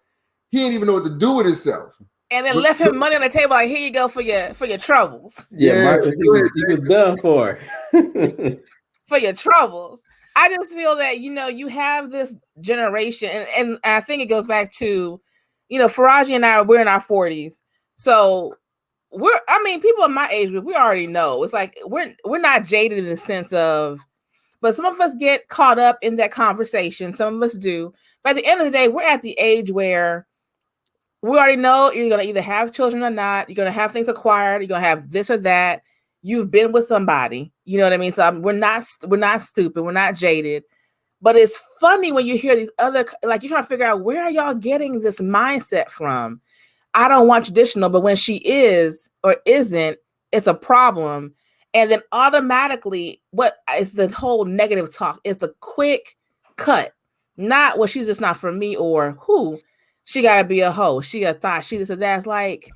He didn't even know what to do with himself. And then left him money on the table, like, here you go for your troubles. Yeah, Marcus, he was done for. For your troubles. I just feel that, you know, you have this generation, and I think it goes back to, you know, Faraji and I, we're in our 40s. So people in my age group, we already know. It's like we're not jaded in the sense of, but some of us get caught up in that conversation. Some of us do. But at the end of the day, we're at the age where we already know you're going to either have children or not. You're going to have things acquired. You're going to have this or that. You've been with somebody. You know what I mean? So we're not stupid. We're not jaded. But it's funny when you hear these other, like, you're trying to figure out, where are y'all getting this mindset from? I don't want traditional, but when she is or isn't, it's a problem. And then automatically, what is the whole negative talk is the quick cut, not, well, she's just not for me, or who, she got to be a hoe, she a thought, she this or that. It's like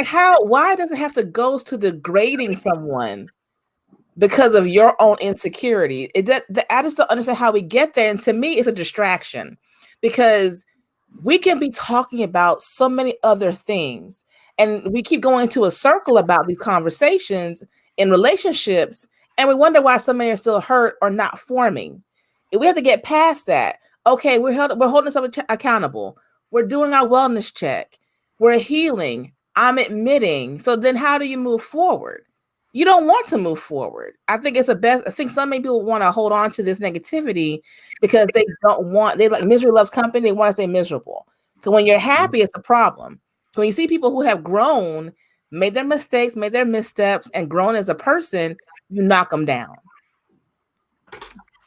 how, why does it have to go to degrading someone because of your own insecurity? I just don't understand how we get there. And to me, it's a distraction, because we can be talking about so many other things, and we keep going into a circle about these conversations in relationships, and we wonder why so many are still hurt or not forming. We have to get past that. Okay, we're holding ourselves accountable. We're doing our wellness check. We're healing. I'm admitting. So then how do you move forward? You don't want to move forward. I think it's I think so many people want to hold on to this negativity because they like misery loves company. They want to stay miserable. Because when you're happy, it's a problem. When you see people who have grown, made their mistakes, made their missteps, and grown as a person, you knock them down.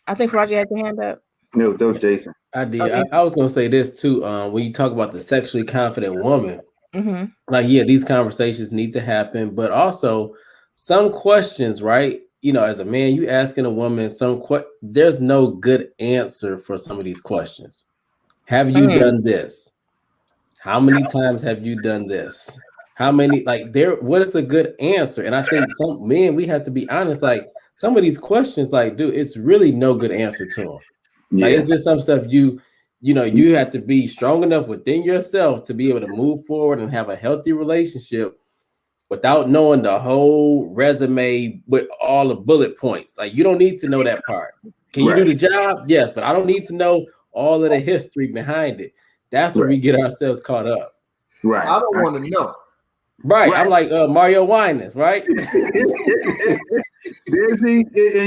I think Faraji had your hand up. No, that was Jason. I did. Okay. I was going to say this too. When you talk about the sexually confident woman, like, yeah, these conversations need to happen, but also some questions, right? You know, as a man, you asking a woman there's no good answer for some of these questions. Have you done this? How many times have you done this? How many, what is a good answer? And I think some men, we have to be honest, like, some of these questions, like, dude, it's really no good answer to them. Yeah. Like, it's just some stuff you have to be strong enough within yourself to be able to move forward and have a healthy relationship without knowing the whole resume with all the bullet points. Like, you don't need to know that part. Can you do the job? Yes, but I don't need to know all of the history behind it. That's where we get ourselves caught up. Right. I don't want to know. Right. I'm like Mario Winans, right? And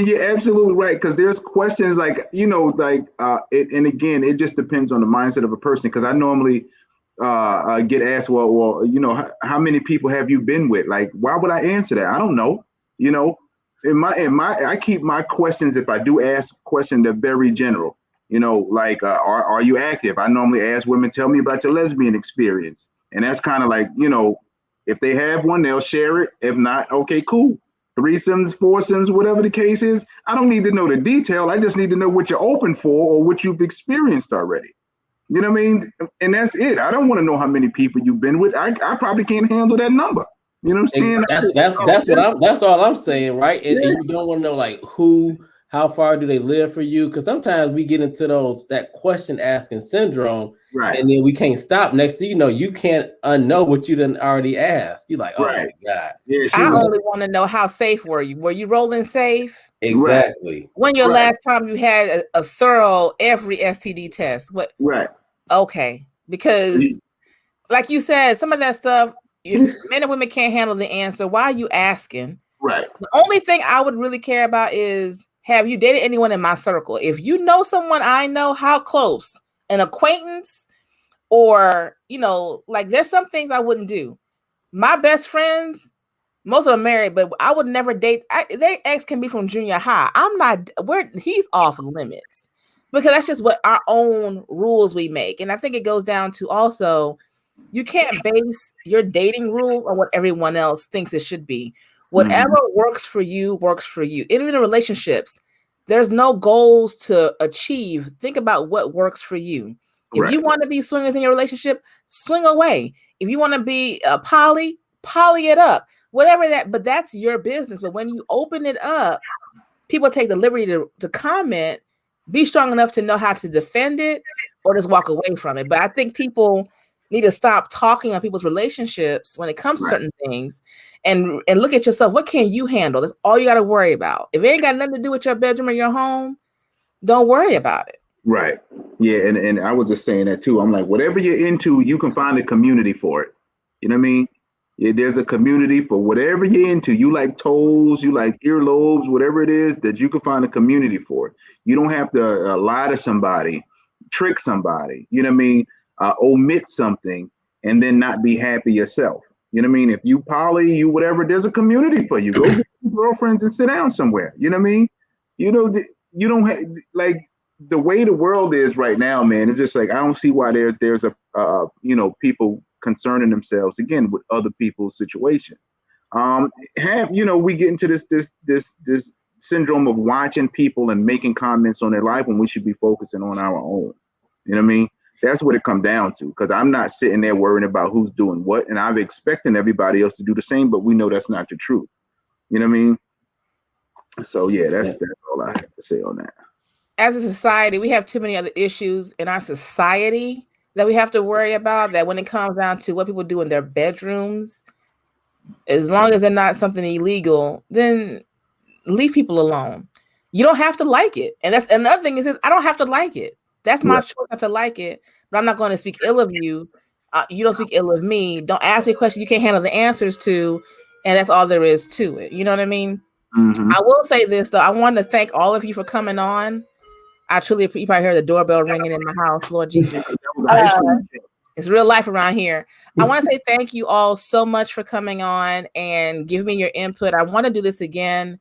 you're absolutely right, because there's questions like, you know, like, and again, it just depends on the mindset of a person. Because I normally get asked, well, you know, how many people have you been with? Like, why would I answer that? I don't know. You know, I keep my questions, if I do ask questions, they're very general. You know, like, are you active? I normally ask women, tell me about your lesbian experience, and that's kind of like, you know, if they have one, they'll share it. If not, okay, cool. Threesomes, foursomes, whatever the case is. I don't need to know the detail. I just need to know what you're open for or what you've experienced already. You know what I mean? And that's it. I don't want to know how many people you've been with. I probably can't handle that number. You know what I'm saying? That's all I'm saying, right? And you don't want to know like how far do they live for you? Because sometimes we get into that question asking syndrome, right? And then we can't stop. Next thing you know, you can't unknow what you done already asked. You're like, oh my God. Yeah, I only want to know, how safe were you? Were you rolling safe? Exactly. When your last time you had a thorough every STD test? What? Right. Okay, because like you said, some of that stuff, men and women can't handle the answer. Why are you asking? Right. The only thing I would really care about is, have you dated anyone in my circle? If you know someone I know, how close? An acquaintance? Or, you know, like, there's some things I wouldn't do. My best friends, most of them married, but I would never date. Their ex can be from junior high. He's off limits, because that's just what our own rules we make. And I think it goes down to also, you can't base your dating rules on what everyone else thinks it should be. Whatever works for you, works for you. Even in relationships, there's no goals to achieve. Think about what works for you. If you want to be swingers in your relationship, swing away. If you want to be a poly it up. Whatever that, but that's your business. But when you open it up, people take the liberty to comment. Be strong enough to know how to defend it or just walk away from it. But I think people need to stop talking on people's relationships when it comes to certain things, and look at yourself. What can you handle? That's all you got to worry about. If it ain't got nothing to do with your bedroom or your home, don't worry about it. Right. Yeah. And I was just saying that too. I'm like, whatever you're into, you can find a community for it. You know what I mean? Yeah, there's a community for whatever you're into. You like toes, you like earlobes, whatever it is, that you can find a community for it. You don't have to lie to somebody, trick somebody, you know what I mean? Omit something and then not be happy yourself. You know what I mean? If you poly, you whatever, there's a community for you. Go get your girlfriends and sit down somewhere. You know what I mean? You know, you don't have, like, the way the world is right now, man, it's just like, I don't see why there's a you know, people concerning themselves again with other people's situation. You know, we get into this syndrome of watching people and making comments on their life when we should be focusing on our own. You know what I mean? That's what it comes down to, because I'm not sitting there worrying about who's doing what, and I'm expecting everybody else to do the same, but we know that's not the truth. You know what I mean? So yeah, that's all I have to say on that. As a society, we have too many other issues in our society that we have to worry about, that when it comes down to what people do in their bedrooms, as long as they're not something illegal, then leave people alone. You don't have to like it. And that's another thing, is I don't have to like it. That's my choice not to like it, but I'm not going to speak ill of you. You don't speak ill of me. Don't ask me questions you can't handle the answers to, and that's all there is to it. You know what I mean? I will say this, though. I want to thank all of you for coming on. I truly appreciate. You probably heard the doorbell ringing in my house. Lord Jesus. It's real life around here. I want to say thank you all so much for coming on and giving me your input. I want to do this again,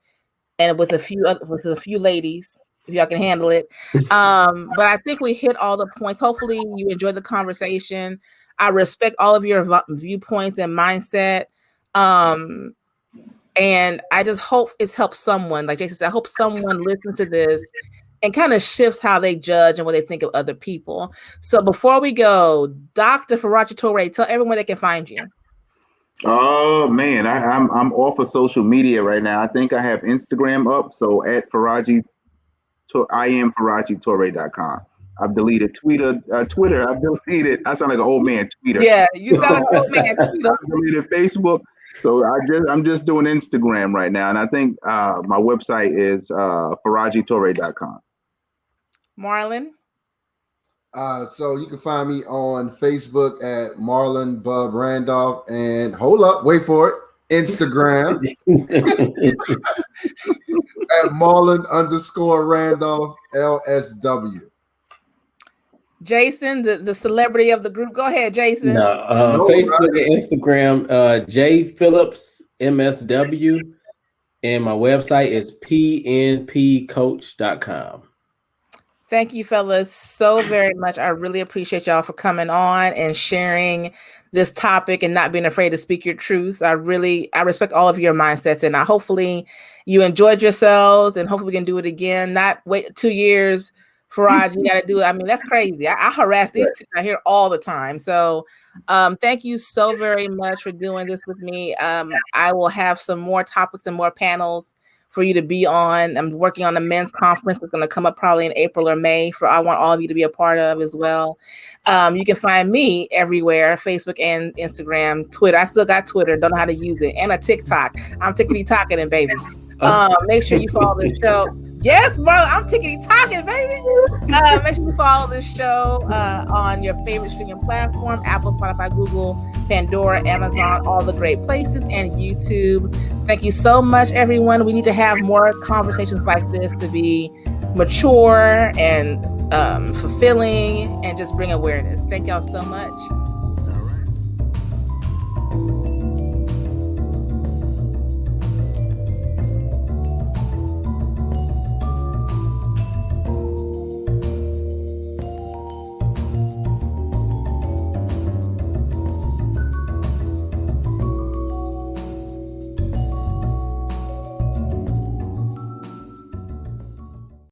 and with a few ladies, if y'all can handle it. But I think we hit all the points. Hopefully you enjoyed the conversation. I respect all of your viewpoints and mindset. And I just hope it's helped someone. Like Jason said, I hope someone listens to this and kind of shifts how they judge and what they think of other people. So before we go, Dr.Faraji Touré, tell everyone they can find you. Oh man, I'm off of social media right now. I think I have Instagram up, so at Faraji, I am FarajiTouré.com. I've deleted Twitter. I've deleted. I sound like an old man. Twitter. Yeah, you sound like an old man. Twitter. I've deleted Facebook. So I'm just doing Instagram right now, and I think my website is FarajiToure.com. Marlon? So you can find me on Facebook at Marlon Bub Randolph, and hold up, wait for it, Instagram at Marlon_Randolph LSW. Jason, the celebrity of the group. Go ahead, Jason. No, Facebook and Instagram, J Phillips MSW, and my website is pnpcoach.com. Thank you, fellas, so very much. I really appreciate y'all for coming on and sharing this topic and not being afraid to speak your truth. I respect all of your mindsets, and hopefully you enjoyed yourselves, and hopefully we can do it again. Not wait 2 years. Faraji, you got to do it. I mean, that's crazy. I harass these two out here all the time. So thank you so very much for doing this with me. I will have some more topics and more panels for you to be on. I'm working on a men's conference that's going to come up probably in April or May. I want all of you to be a part of as well. You can find me everywhere, Facebook and Instagram, Twitter. I still got Twitter, don't know how to use it, and a TikTok. I'm tickety-talking it, baby. Make sure you follow the show. Yes, Marlon, I'm tickety-talking, baby. Make sure you follow this show on your favorite streaming platform, Apple, Spotify, Google, Pandora, Amazon, all the great places, and YouTube. Thank you so much, everyone. We need to have more conversations like this to be mature and fulfilling and just bring awareness. Thank y'all so much.